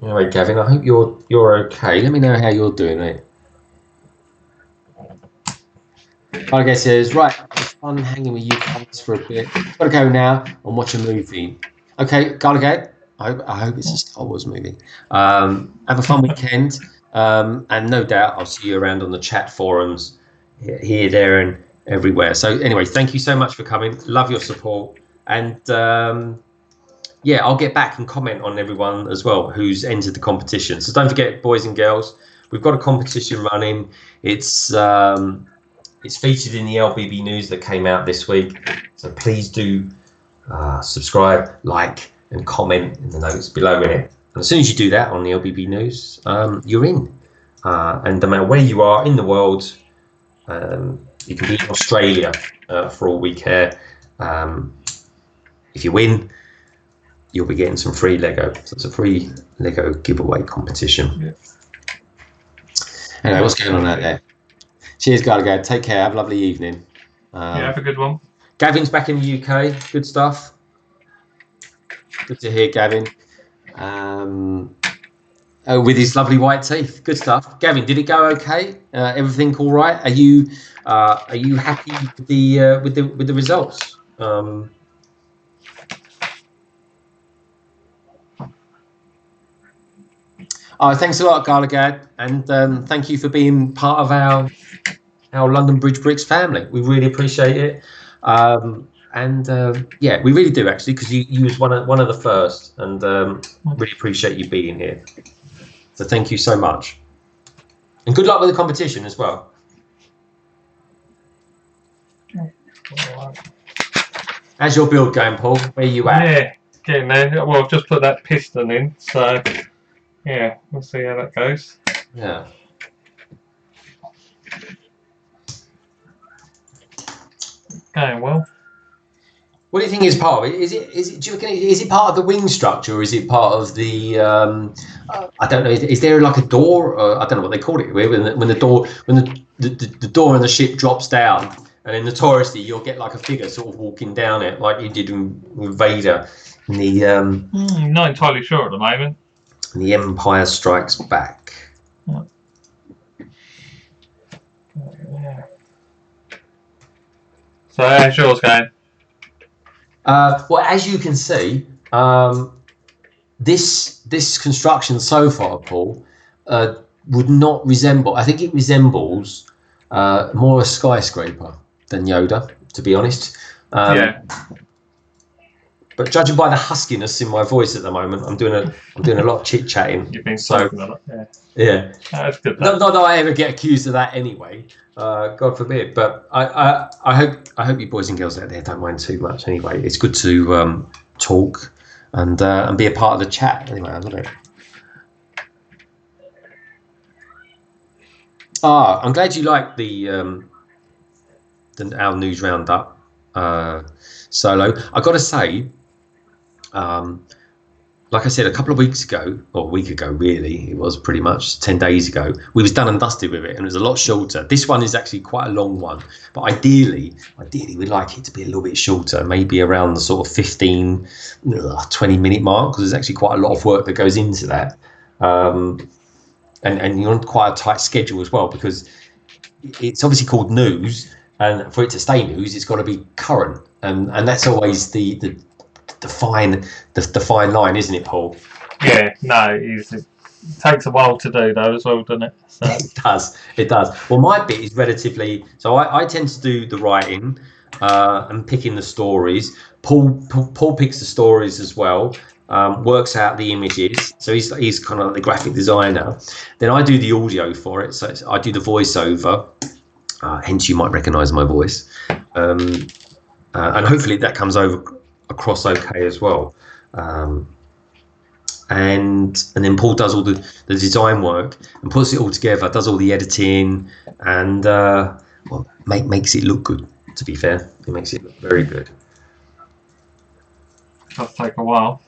S2: Anyway, Gavin, I hope you're okay. Let me know how you're doing, mate. Garlic says, right, it's fun hanging with you guys for a bit. Gotta go now and watch a movie. Okay, Garlic, I hope it's a Star Wars movie. Have a fun weekend. And no doubt I'll see you around on the chat forums here, there, and everywhere. So anyway, thank you so much for coming. Love your support. And yeah, I'll get back and comment on everyone as well who's entered the competition. So don't forget, boys and girls, we've got a competition running. It's featured in the LBB news that came out this week. So please do subscribe, like, and comment in the notes below in it. And as soon as you do that on the LBB news, you're in. And no matter where you are in the world, you can be in Australia for all we care. If you win, you'll be getting some free Lego. So it's a free Lego giveaway competition. Yeah. Anyway, what's going on out there? Cheers, Garlic. Take care. Have a lovely evening.
S1: Yeah, have a good one.
S2: Gavin's back in the UK. Good stuff. Good to hear, Gavin. With his lovely white teeth. Good stuff. Gavin, did it go okay? Everything all right? Are you happy with the results? Thanks a lot, Garligad, and thank you for being part of our London Bridge Bricks family. We really appreciate it, yeah, we really do actually, because you was one of the first, and really appreciate you being here. So thank you so much, and good luck with the competition as well. How's your build going, Paul? Where are you at?
S1: Yeah, getting there. Well, I've just put that piston in, so. Yeah, we'll see how that goes.
S2: Yeah.
S1: Going well.
S2: What do you think is part of it? Is it? Do you reckon, is it part of the wing structure, or is it part of the? I don't know. Is there like a door? I don't know what they call it. When the the door of the ship drops down, and then notoriously you'll get like a figure sort of walking down it, like you did with Vader in the.
S1: Not entirely sure at the moment.
S2: The Empire Strikes Back.
S1: Yeah. So how's yours going?
S2: Well, as you can see, this construction so far, Paul, would not resemble. I think it resembles more a skyscraper than Yoda, to be honest.
S1: Yeah.
S2: But judging by the huskiness in my voice at the moment, I'm doing a lot of chit chatting.
S1: You've been spoken a lot. Yeah.
S2: Yeah.
S1: That's good.
S2: Not that I ever get accused of that anyway. God forbid. But I hope you boys and girls out there don't mind too much. Anyway, it's good to talk and be a part of the chat. Anyway, I love it. I'm glad you like our news roundup solo. I got to say, like I said, a couple of weeks ago, or a week ago, really, it was pretty much 10 days ago, we was done and dusted with it, and it was a lot shorter. This one is actually quite a long one, but ideally, we'd like it to be a little bit shorter, maybe around the sort of 15, 20-minute mark, because there's actually quite a lot of work that goes into that. And you're on quite a tight schedule as well, because it's obviously called news, and for it to stay news, it's got to be current, and that's always the fine line, isn't it, Paul?
S1: Yeah, no, it takes a while to do though as well, doesn't it? So.
S2: It does. Well, my bit is relatively. So I tend to do the writing and picking the stories. Paul picks the stories as well. Works out the images. So he's kind of like the graphic designer. Then I do the audio for it. So I do the voiceover. Hence, you might recognise my voice. And hopefully that comes across okay as well. And then Paul does all the design work and puts it all together, does all the editing, and makes it look good. To be fair, it makes it look very good.
S1: It does take a while.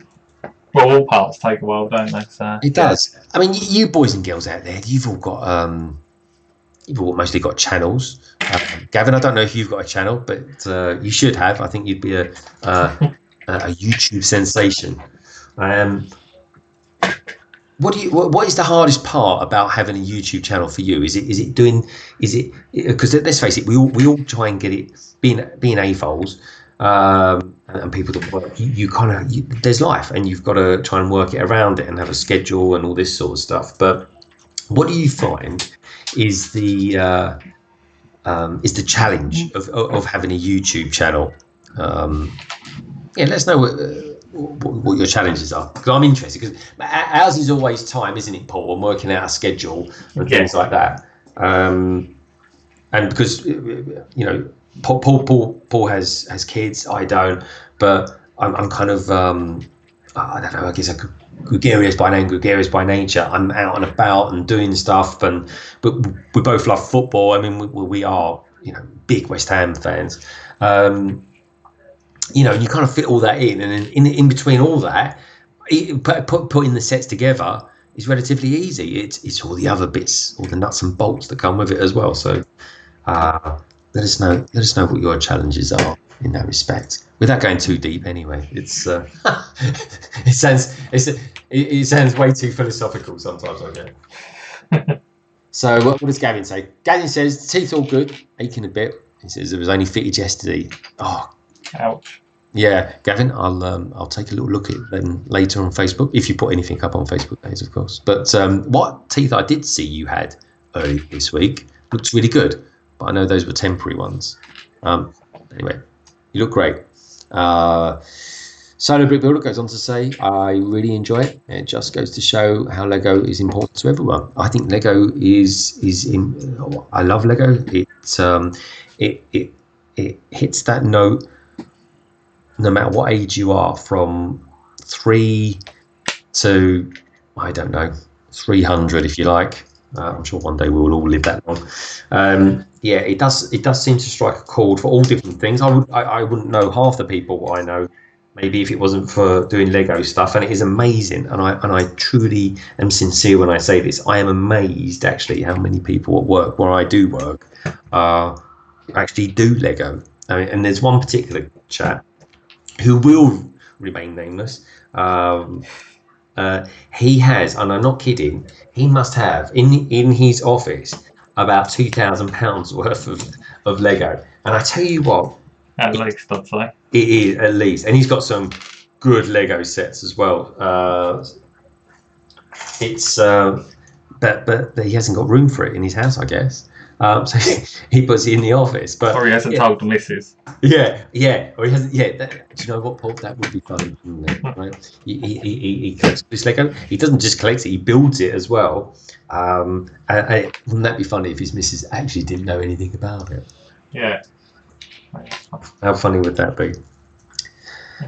S1: Well, all parts take a while, don't they? So,
S2: it does. I mean, you boys and girls out there, you've all mostly got channels. Gavin, I don't know if you've got a channel, but you should have. I think you'd be a YouTube sensation. What is the hardest part about having a YouTube channel for you? Is it because let's face it, we all try and get it being AFOLs and people that work. There's life, and you've got to try and work it around it and have a schedule and all this sort of stuff. But what do you find is the challenge of having a YouTube channel? Let us know what your challenges are, because I'm interested, because ours is always time, isn't it, Paul, and working out a schedule and things like that. And because Paul has kids, I don't, but I'm kind of I don't know, I guess gregarious by name, gregarious by nature. I'm out and about and doing stuff, but we both love football. I mean, we are big West Ham fans. And you kind of fit all that in, and in between all that, putting the sets together is relatively easy. It's all the other bits, all the nuts and bolts that come with it as well. So let us know what your challenges are in that respect, without going too deep. Anyway, it's it sounds way too philosophical sometimes, I get. So what does Gavin say? Gavin says teeth all good, aching a bit. He says it was only fitted yesterday. Oh,
S1: ouch.
S2: Yeah, Gavin, I'll take a little look at them later on Facebook, if you put anything up on Facebook days, of course. But what teeth I did see you had early this week looks really good, but I know those were temporary ones. Anyway, you look great. Solo Brick Builder goes on to say, I really enjoy it. It just goes to show how Lego is important to everyone. I think Lego I love Lego. It hits that note no matter what age you are, from 3 to, I don't know, 300 if you like. I'm sure one day we will all live that long. It does seem to strike a chord for all different things. I wouldn't know half the people I know maybe if it wasn't for doing Lego stuff, and it is amazing, and I truly am sincere when I say this. I am amazed actually how many people at work where I do work actually do Lego. I mean, and there's one particular chap who will remain nameless. He has, and I'm not kidding, he must have in his office about £2,000 worth of Lego. And I tell you what,
S1: At least, I'd say.
S2: it is at least, and he's got some good Lego sets as well. But he hasn't got room for it in his house, I guess. So he puts it in the office, but
S1: or he hasn't told the missus.
S2: Yeah, or he hasn't. Yeah, do you know what, Paul? That would be funny, wouldn't it? Right? He collects this Lego. He doesn't just collect it; he builds it as well. And wouldn't that be funny if his missus actually didn't know anything about it?
S1: Yeah.
S2: How funny would that be?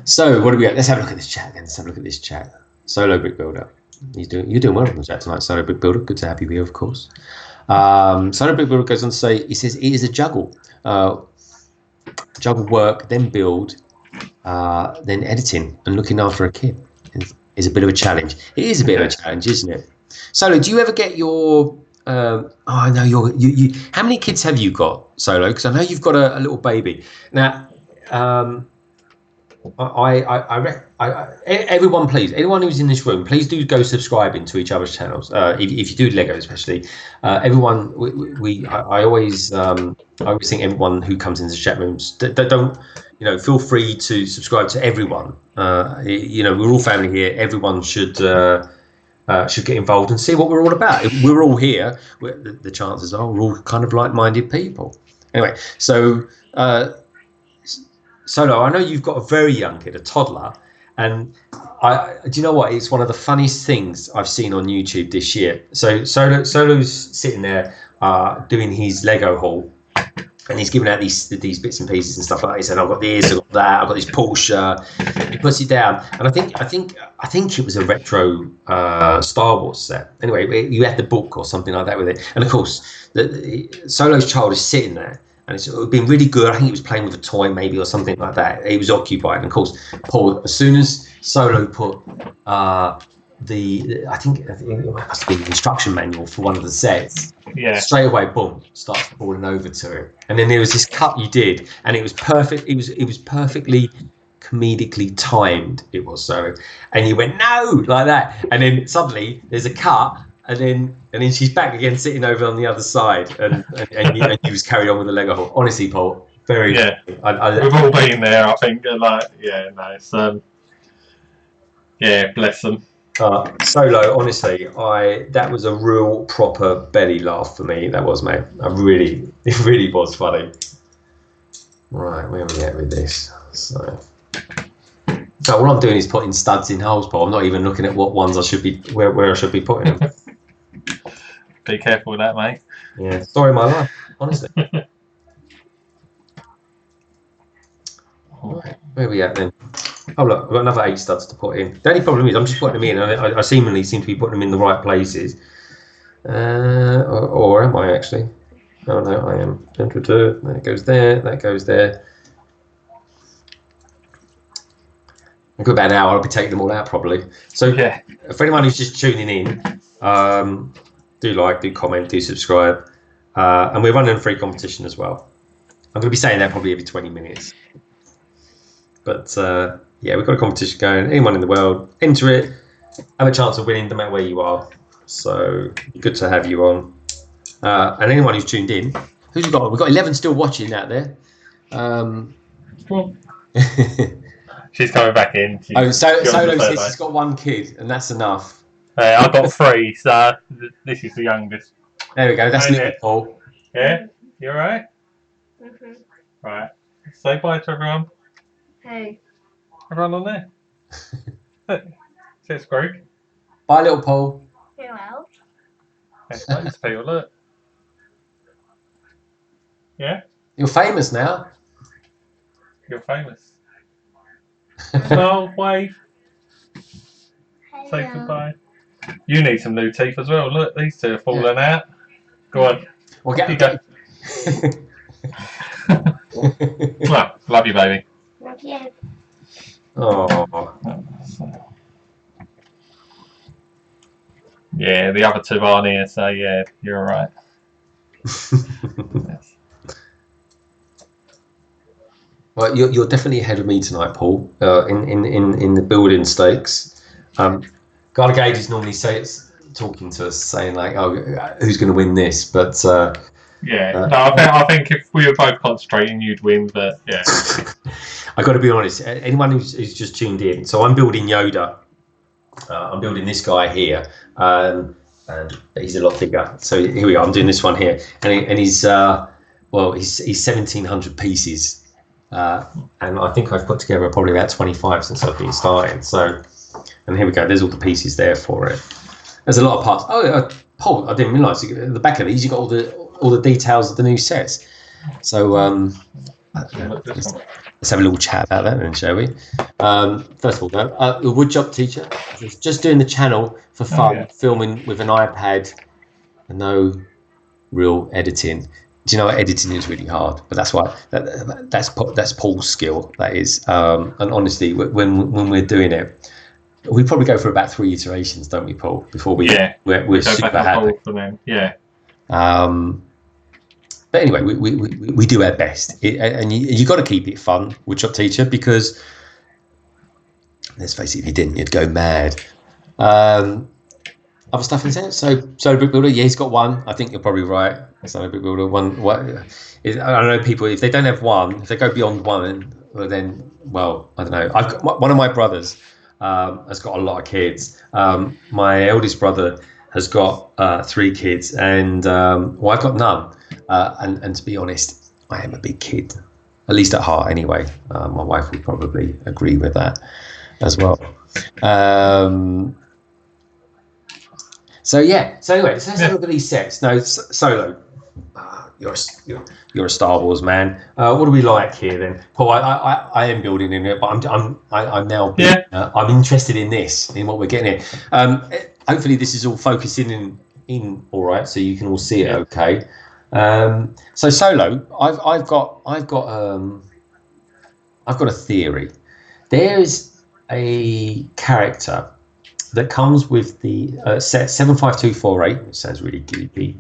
S2: So, what do we got? Let's have a look at this chat again. Let's have a look at this chat. Solo Brick Builder. You're doing well on the chat tonight, Solo Brick Builder. Good to have you here, of course. Solo Brick Builder goes on to say, he says, it is a juggle. Juggle work, then build, then editing, and looking after a kid is a bit of a challenge. It is a bit of a challenge, isn't it? Solo, do you ever get your... I know you. How many kids have you got, Solo? Because I know you've got a little baby. Now, everyone, please, anyone who's in this room, please do go subscribing to each other's channels. If you do Lego, especially, everyone. I always think everyone who comes into the chat rooms don't, feel free to subscribe to everyone. We're all family here. Everyone should get involved and see what we're all about. If we're all here, the chances are we're all kind of like-minded people. Anyway, so. Solo, I know you've got a very young kid, a toddler, and do you know what? It's one of the funniest things I've seen on YouTube this year. So Solo's sitting there doing his Lego haul, and he's giving out these bits and pieces and stuff like that. He said, "I've got this, I've got that, I've got this Porsche." He puts it down, and I think it was a retro Star Wars set. Anyway, you had the book or something like that with it, and of course, Solo's child is sitting there. And it's been really good. I think he was playing with a toy maybe or something like that. He was occupied. And of course, Paul, as soon as Solo put I think it must have been the instruction manual for one of the sets.
S1: Yeah.
S2: Straight away, boom, starts falling over to him. And then there was this cut you did, and it was perfect. It was perfectly comedically timed. It was so, and you went no like that, and then suddenly there's a cut. And then she's back again, sitting over on the other side, and you was carried on with the Lego haul. Honestly, Paul, very.
S1: Yeah, we've all been there. I think, nice. Bless them.
S2: Solo, honestly, that was a real proper belly laugh for me. That was, mate. It really was funny. Right, where are we at with this? So all I'm doing is putting studs in holes, Paul. I'm not even looking at what ones I should be where I should be putting them.
S1: Be careful with that, mate.
S2: Yeah, story of my life, honestly. Right, where are we at then? Oh look, I've got another 8 studs to put in. The only problem is I'm just putting them in, and I seemingly seem to be putting them in the right places. Or am I actually? Oh no, I am. That goes there, that goes there. In about an hour, I'll be taking them all out probably. So
S1: yeah,
S2: for anyone who's just tuning in, do like, do comment, do subscribe, and we're running a free competition as well. I'm going to be saying that probably every 20 minutes. But we've got a competition going. Anyone in the world, enter it, have a chance of winning no matter where you are. So good to have you on. And anyone who's tuned in, who's got? We've got 11 still watching out there.
S1: She's coming back in.
S2: Solo says she's got 1 kid, and that's enough.
S1: I've got 3, so this is the youngest.
S2: There we go. That's little Paul.
S1: Yeah, you all right?
S3: Mhm.
S1: Right. Say bye to everyone.
S3: Hey.
S1: Everyone on there. Say it's Greg.
S2: Bye, little Paul.
S3: Who else?
S1: There's loads of people. Look. Yeah.
S2: You're famous now.
S1: You're famous. Smile, wave, say goodbye. You need some new teeth as well. Look, these 2 are falling out. Go on.
S2: Well, get
S1: you go. Well, love you, baby.
S3: Love you.
S2: Oh,
S1: Yeah, the other two aren't here, so yeah, you're right. Yes.
S2: well, you're definitely ahead of me tonight, Paul. In the building stakes, Garda Gage is normally talking to us, saying like, "Oh, who's going to win this?" But
S1: Yeah, no, I think if we were both concentrating, you'd win. But yeah,
S2: I got to be honest. Anyone who's just tuned in, so I'm building Yoda. I'm building this guy here, and he's a lot bigger. So here we are. I'm doing this one here, and he's 1,700 pieces, and I think I've put together probably about 25 since I've been starting. So, and here we go. There's all the pieces there for it. There's a lot of parts. Oh, Paul, I didn't realise at the back of these you got all the details of the new sets. So let's have a little chat about that then, shall we? First of all, though, the woodshop teacher is just doing the channel for fun, filming with an iPad and no real editing. Do you know what, editing is really hard? But that's why that's Paul's skill. That is, and honestly, when we're doing it, we probably go for about 3 iterations, don't we, Paul? Before we're super happy. But anyway, we do our best, and you got to keep it fun, woodshop teacher, because let's face it, if you didn't, you'd go mad. Other stuff in sense. So brick builder, yeah, he's got one. I think you're probably right. So brick builder one. What? I don't know. People, if they don't have one, if they go beyond one, well, then, well, I don't know. I've got one of my brothers has got a lot of kids. My eldest brother has got 3 kids, and well, I've got none. And to be honest, I am a big kid, at least at heart anyway. My wife would probably agree with that as well. So anyway, let's have a look at these sets. No, Solo, you're a Star Wars man. What do we like here then, Paul? I am building in it, but I'm now I'm interested in what we're getting here. Hopefully this is all focusing in all right, so you can all see it okay. So Solo, I've got a theory. There's a character that comes with the set 75248, which sounds really geeky.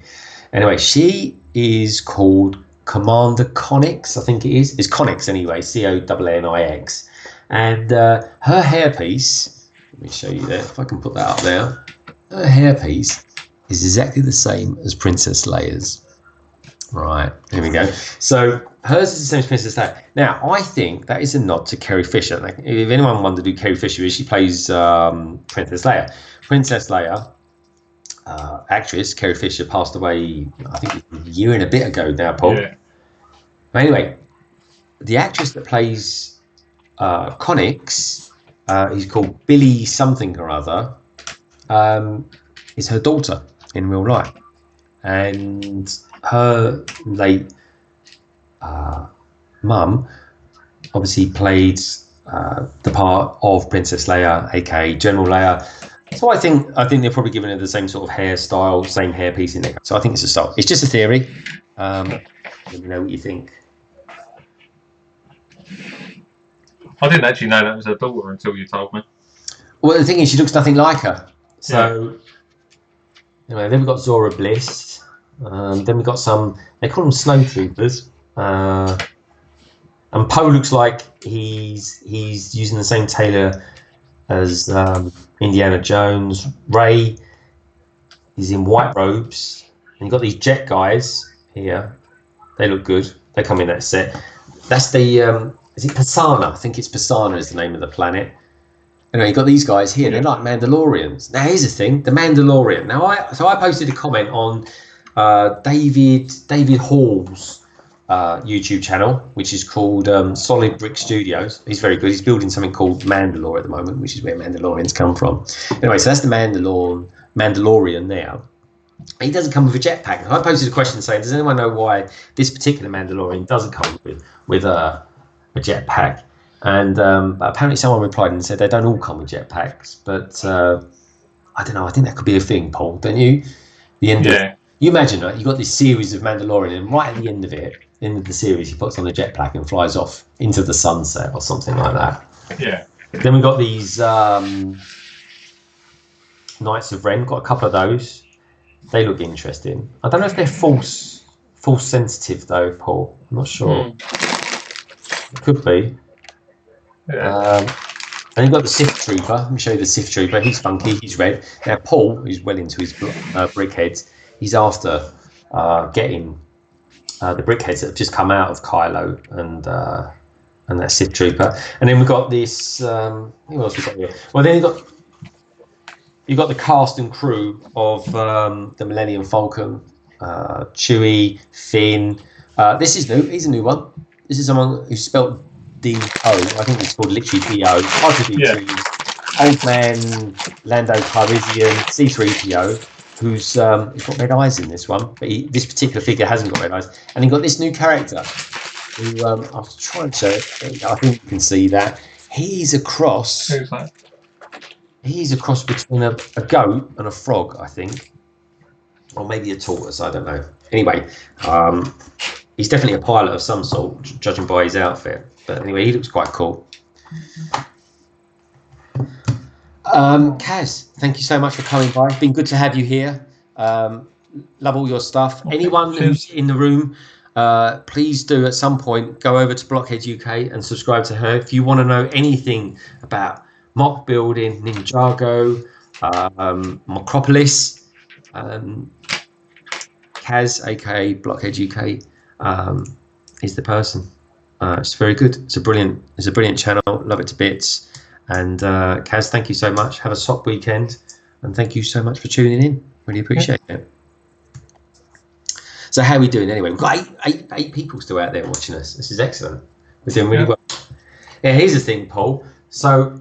S2: Anyway, she is called Commander Connix, I think it is. It's Connix anyway, Connix. And her hairpiece, let me show you that, if I can put that up there. Her hairpiece is exactly the same as Princess Leia's. Right, here we go. So hers is the same as Princess Leia. Now, I think that is a nod to Carrie Fisher. Like, if anyone wondered who Carrie Fisher is, she plays Princess Leia. Princess Leia, actress Carrie Fisher, passed away, I think, a year and a bit ago now, Paul. Yeah. But anyway, the actress that plays Connix, is called Billy something or other, is her daughter in real life. And her late mum obviously played the part of Princess Leia, aka General Leia. So I think they're probably giving her the same sort of hairstyle, same hairpiece in there. So I think it's a style. It's just a theory. Let me know what you think.
S1: I didn't actually know that was her daughter until you told me.
S2: Well, the thing is, she looks nothing like her. So anyway, then we've got Zora Bliss. Then we've got some, they call them snowtroopers. And Poe looks like he's using the same tailor as Indiana Jones. Rey is in white robes. And you've got these jet guys here. They look good. They come in that set. That's the, is it Pisana? I think it's Pisana is the name of the planet. Anyway, you've got these guys here. They're like Mandalorians. Now, here's the thing. The Mandalorian. Now, I posted a comment on David Hall's YouTube channel, which is called Solid Brick Studios. He's very good. He's building something called Mandalore at the moment, which is where Mandalorians come from. Anyway, so that's the Mandalorian there. He doesn't come with a jetpack. I posted a question saying, does anyone know why this particular Mandalorian doesn't come with a jetpack? And apparently someone replied and said they don't all come with jetpacks. But I don't know. I think that could be a thing, Paul, don't you? The end of you imagine, right? You've got this series of Mandalorian, and right at the end of the series, he puts on a jetpack and flies off into the sunset or something like that.
S1: Yeah.
S2: Then we got these Knights of Ren. Got a couple of those. They look interesting. I don't know if they're false sensitive though, Paul. I'm not sure. It could be.
S1: Yeah.
S2: And you've got the Sith Trooper. Let me show you the Sith Trooper. He's funky. He's red. Now Paul, who's well into his brickheads, he's after getting the brickheads that have just come out of Kylo and that Sith Trooper. And then we've got this. Who else we got here? Well, then you've got the cast and crew of the Millennium Falcon, Chewie, Finn. This is new. He's a new one. This is someone who's spelled D-O. I think it's called literally D-O. R2-D2. Old man Lando Calrissian, C-3PO, who's got red eyes in this one. But this particular figure hasn't got red eyes. And you've got this new character who I'll try and show it. I think you can see that. He's a cross.
S1: Who's that?
S2: He's a cross between a goat and a frog, I think. Or maybe a tortoise, I don't know. Anyway, he's definitely a pilot of some sort, judging by his outfit. But anyway, he looks quite cool. Kaz, thank you so much for coming by. It's been good to have you here. Love all your stuff.
S1: Okay,
S2: Anyone
S1: cheers.
S2: who's in the room, please do at some point go over to Blockhead UK and subscribe to her. If you want to know anything about mock building, Ninjago, Macropolis, Kaz, aka Blockhead UK, is the person. It's very good. It's a brilliant channel. Love it to bits. And Kaz, thank you so much. Have a sock weekend, and thank you so much for tuning in. Really appreciate it. So how are we doing anyway? We've got eight people still out there watching us. This is excellent. We're doing really well. Yeah, here's the thing, Paul. So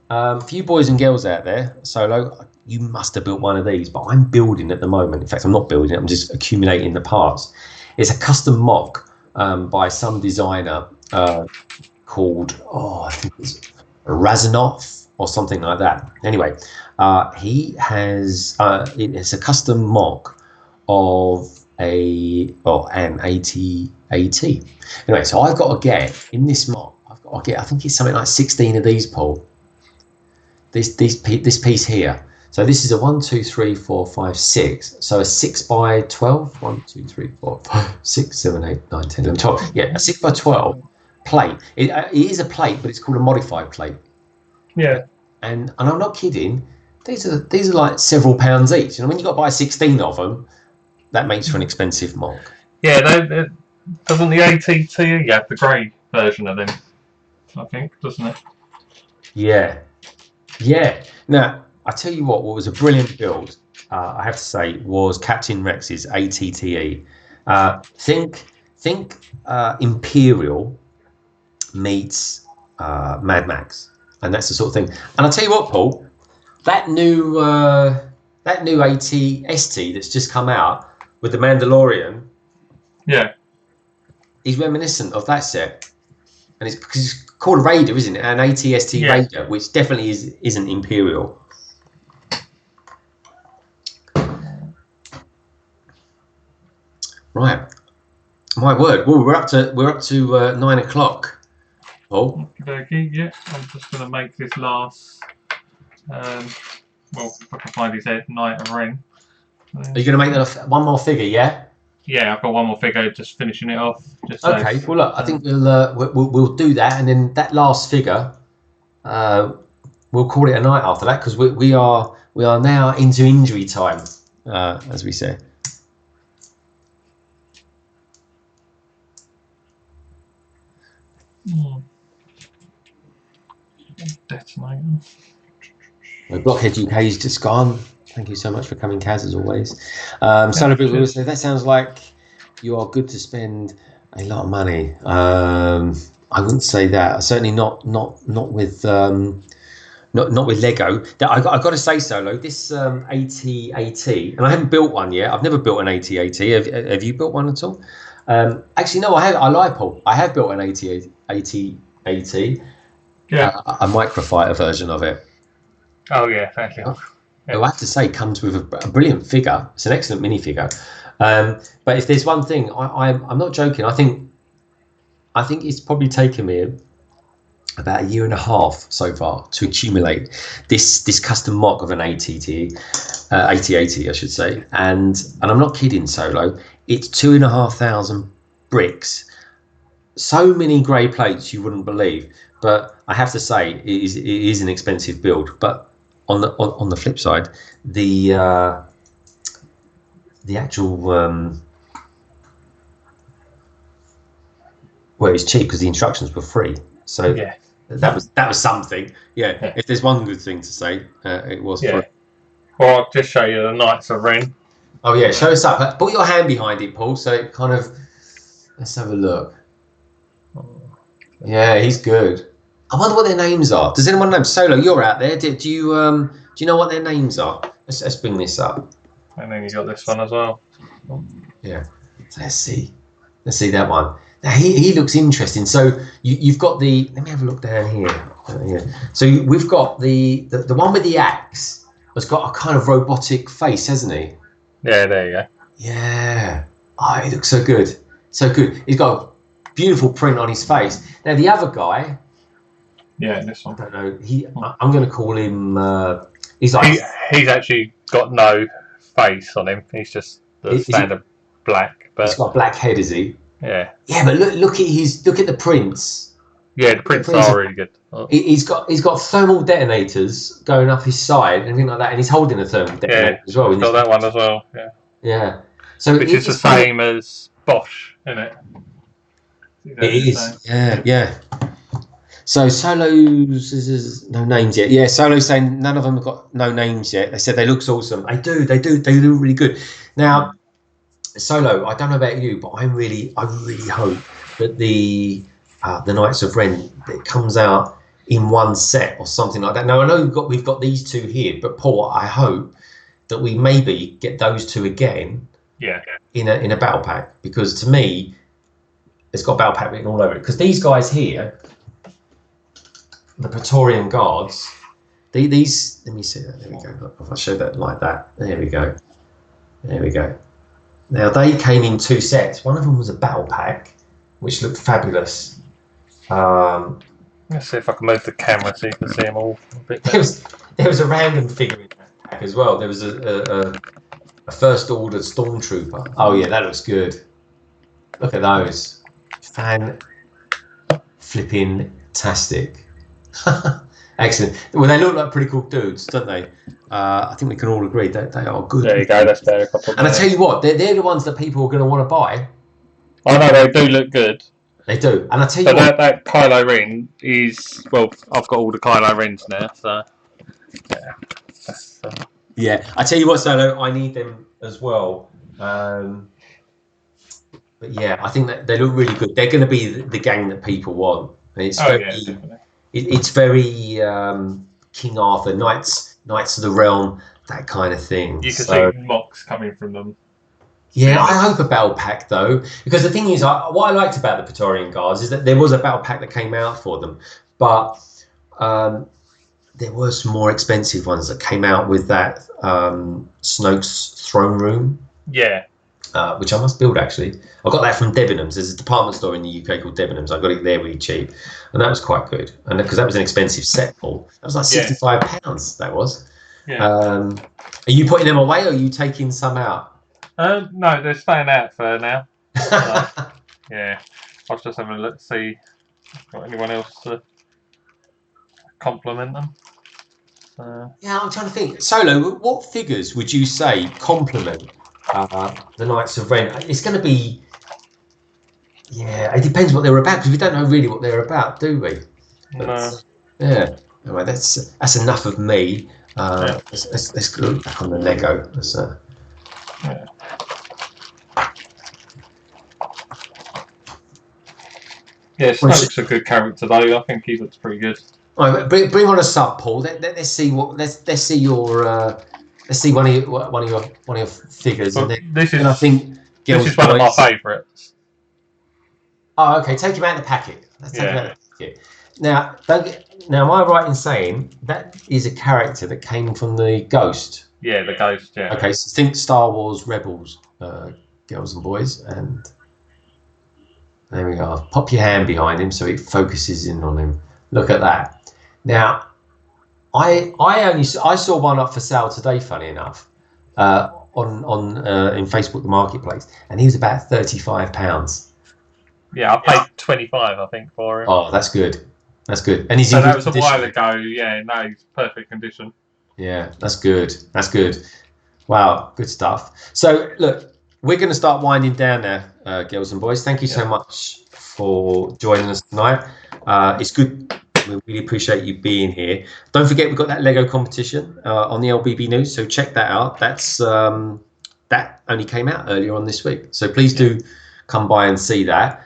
S2: for you boys and girls out there, Solo, you must have built one of these, but I'm building at the moment. In fact, I'm not building it. I'm just accumulating the parts. It's a custom mock by some designer called, I think it's Razanov or something like that. Anyway, he has it's a custom mock of an AT-AT. Anyway, so I've got to get in this mock. I think it's something like 16 of these, Paul. This piece here. So this is a 1, 2, 3, 4, 5, 6. So a 6 by 12. 1, 2, 3, 4, 5, 6, 7, 8, 9, 10, 11, 12. Yeah, a 6 by 12 plate. It is a plate, but it's called a modified plate.
S1: Yeah.
S2: And I'm not kidding. These are like several pounds each. And when you've got to buy 16 of them, that makes for an expensive mock.
S1: Yeah, doesn't the ATT have the grey version of them? I think, doesn't it? Yeah.
S2: Now, I tell you what was a brilliant build, I have to say, was Captain Rex's ATTE. Think Imperial meets Mad Max, and that's the sort of thing. And I'll tell you what, Paul, that new AT-ST that's just come out with the Mandalorian, is reminiscent of that set. And it's called a Raider, isn't it? An AT-ST Raider, which definitely isn't Imperial. Right, my word. Well, we're up to 9 o'clock. Paul.
S1: Okay, yeah. I'm just gonna make this last. Well, if I can find his head, Knight of Ren.
S2: Are you gonna make that one more figure? Yeah.
S1: Yeah, I've got one more figure, just finishing it off. Just
S2: okay. Well, look, I think we'll do that, and then that last figure, we'll call it a night after that, because we are now into injury time, as we say.
S1: Detonator.
S2: Blockhead UK is just gone. Thank you so much for coming, Kaz, as always. Solar Blue will say that sounds like you are good to spend a lot of money. I wouldn't say that. Certainly not with not with Lego. I've got to say, Solo, this AT-AT, and I haven't built one yet. I've never built an AT-AT. Have you built one at all? Actually, no. I lie, Paul. I have built an AT-AT.
S1: Yeah.
S2: A microfighter version of it.
S1: Oh yeah, thank you.
S2: I have to say, comes with a brilliant figure. It's an excellent minifigure. But if there's one thing, I'm not joking. I think it's probably taken me about a year and a half so far to accumulate this custom mock of an AT-80, I should say, and I'm not kidding, Solo. It's 2,500 bricks, so many grey plates you wouldn't believe. But I have to say, it is an expensive build. But on the flip side, the actual well, it's cheap because the instructions were free. So
S1: Yeah.
S2: that was something. Yeah. If there's one good thing to say, it was free.
S1: Well, I'll just show you the Knights of Ren.
S2: Oh yeah, show us up. Put your hand behind it, Paul. So it kind of. Let's have a look. Yeah, he's good. I wonder what their names are. Does anyone know? Solo, you're out there. Do you know what their names are? Let's bring this up.
S1: And then you got this one as well.
S2: Yeah. Let's see that one. Now he looks interesting. So you've got the. Let me have a look down here. So we've got the one with the axe. Has got a kind of robotic face, hasn't he?
S1: Yeah, there you go.
S2: Yeah. Oh, he looks so good. So good. He's got a beautiful print on his face. Now the other guy.
S1: Yeah, this one.
S2: I don't know. I'm going to call him. He's like.
S1: He's actually got no face on him. He's just the standard black. But
S2: he's got a black head, is he?
S1: Yeah.
S2: Yeah, but look at the prints.
S1: Yeah, the prints are really good.
S2: He's got thermal detonators going up his side and everything like that, and he's holding a thermal detonator as well.
S1: He's got that one as well. Yeah.
S2: Yeah. So
S1: which is the same as Bosch, isn't it?
S2: It is. Yeah. So Solo's no names yet. Yeah, Solo's saying none of them have got no names yet. They said they look awesome. They do. They look really good. Now, Solo, I don't know about you, but I really hope that the Knights of Ren it comes out in one set or something like that. Now I know we've got these two here, but Paul, I hope that we maybe get those two again.
S1: Yeah.
S2: In a battle pack, because to me, it's got battle pack written all over it. Because these guys here, the Praetorian Guards, these. Let me see that. There we go. If I show that like that, there we go. Now they came in two sets. One of them was a battle pack, which looked fabulous.
S1: Let's see if I can move the camera so you can see them all a bit better.
S2: There was a random figure in that pack as well. There was a First Order Stormtrooper. Oh yeah, that looks good. Look at those. Flipping-tastic. Excellent. Well, they look like pretty cool dudes, don't they? I think we can all agree that they are good.
S1: There you go, that's better.
S2: And I tell you what, they're the ones that people are going to want to buy.
S1: I know, they do look good.
S2: They do. And I tell you what.
S1: That Kylo Ren is, well, I've got all the Kylo Rens now, so. Yeah.
S2: Yeah, I tell you what, Solo, I need them as well. But yeah, I think that they look really good. They're going to be the gang that people want. It's it's very King Arthur, Knights of the Realm, that kind of thing.
S1: You can see mocks coming from them.
S2: Yeah, I hope a battle pack though, because the thing is, what I liked about the Praetorian Guards is that there was a battle pack that came out for them, but there were some more expensive ones that came out with that Snoke's throne room.
S1: Yeah.
S2: Which I must build actually. I got that from Debenhams. There's a department store in the UK called Debenhams. I got it there really cheap, and that was quite good. And because that was an expensive set, Paul, that was like £65. That was.
S1: Yeah.
S2: Are you putting them away, or are you taking some out?
S1: No, they're staying out for now. Yeah, I was just having a look to see if got anyone else to compliment them.
S2: Yeah, I'm trying to think. Solo, what figures would you say compliment the Knights of Ren? It's going to be, yeah, it depends what they're about, because we don't know really what they're about, do we? But,
S1: No.
S2: Yeah. Anyway, that's enough of me. Let's go back on the Lego.
S1: Yeah. Yeah, Snoke's a good character though. I think he looks pretty good.
S2: All right, bring on us up, Paul. Let's see what. Let's see your. Let's see one of your figures.
S1: Well,
S2: and
S1: this is.
S2: I think
S1: this is one of my favourites.
S2: Oh, okay. Take him out of the packet. Let's take him out of the packet. Now, am I right in saying that is a character that came from the Ghost?
S1: Yeah, the Ghost. Yeah.
S2: Okay, so think Star Wars Rebels, girls and boys, and there we go. Pop your hand behind him so it focuses in on him. Look at that. Now, I saw one up for sale today, funny enough, on in Facebook the Marketplace, and he was about £35.
S1: Yeah, I paid 25, I think, for him.
S2: Oh, that's good. That's good. And he's
S1: So
S2: in
S1: that
S2: good
S1: was a
S2: condition.
S1: while ago. Yeah, no, he's perfect condition.
S2: Yeah, that's good. That's good. Wow, good stuff. So look, we're going to start winding down now, girls and boys. Thank you so much for joining us tonight. It's good. We really appreciate you being here. Don't forget, we've got that Lego competition on the LBB News, so check that out. That's that only came out earlier on this week, so please do come by and see that.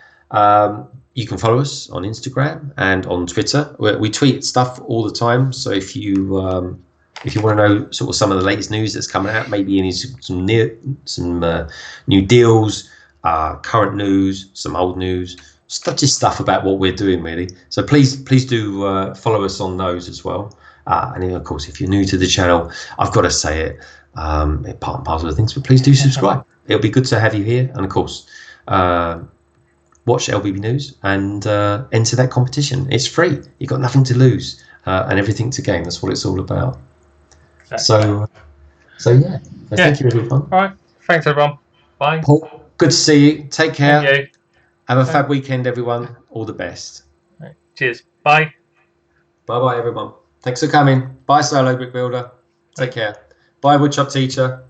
S2: You can follow us on Instagram and on Twitter. We tweet stuff all the time, so if you want to know sort of some of the latest news that's coming out, maybe any some new deals, current news, some old news, just stuff about what we're doing, really. So please do follow us on those as well. And then, of course, if you're new to the channel, I've got to say it, part and parcel of things, but please do subscribe. It'll be good to have you here. And of course, watch LBB News and enter that competition. It's free. You've got nothing to lose and everything to gain. That's what it's all about.
S1: Exactly.
S2: So yeah. Thank you, everyone.
S1: All right. Thanks, everyone. Bye.
S2: Paul, good to see you. Take care.
S1: Thank you.
S2: Have a fab weekend, everyone. All the best.
S1: Right. Cheers. Bye.
S2: Bye-bye, everyone. Thanks for coming. Bye, Solo Brick Builder. Take care. Bye, Woodshop Teacher.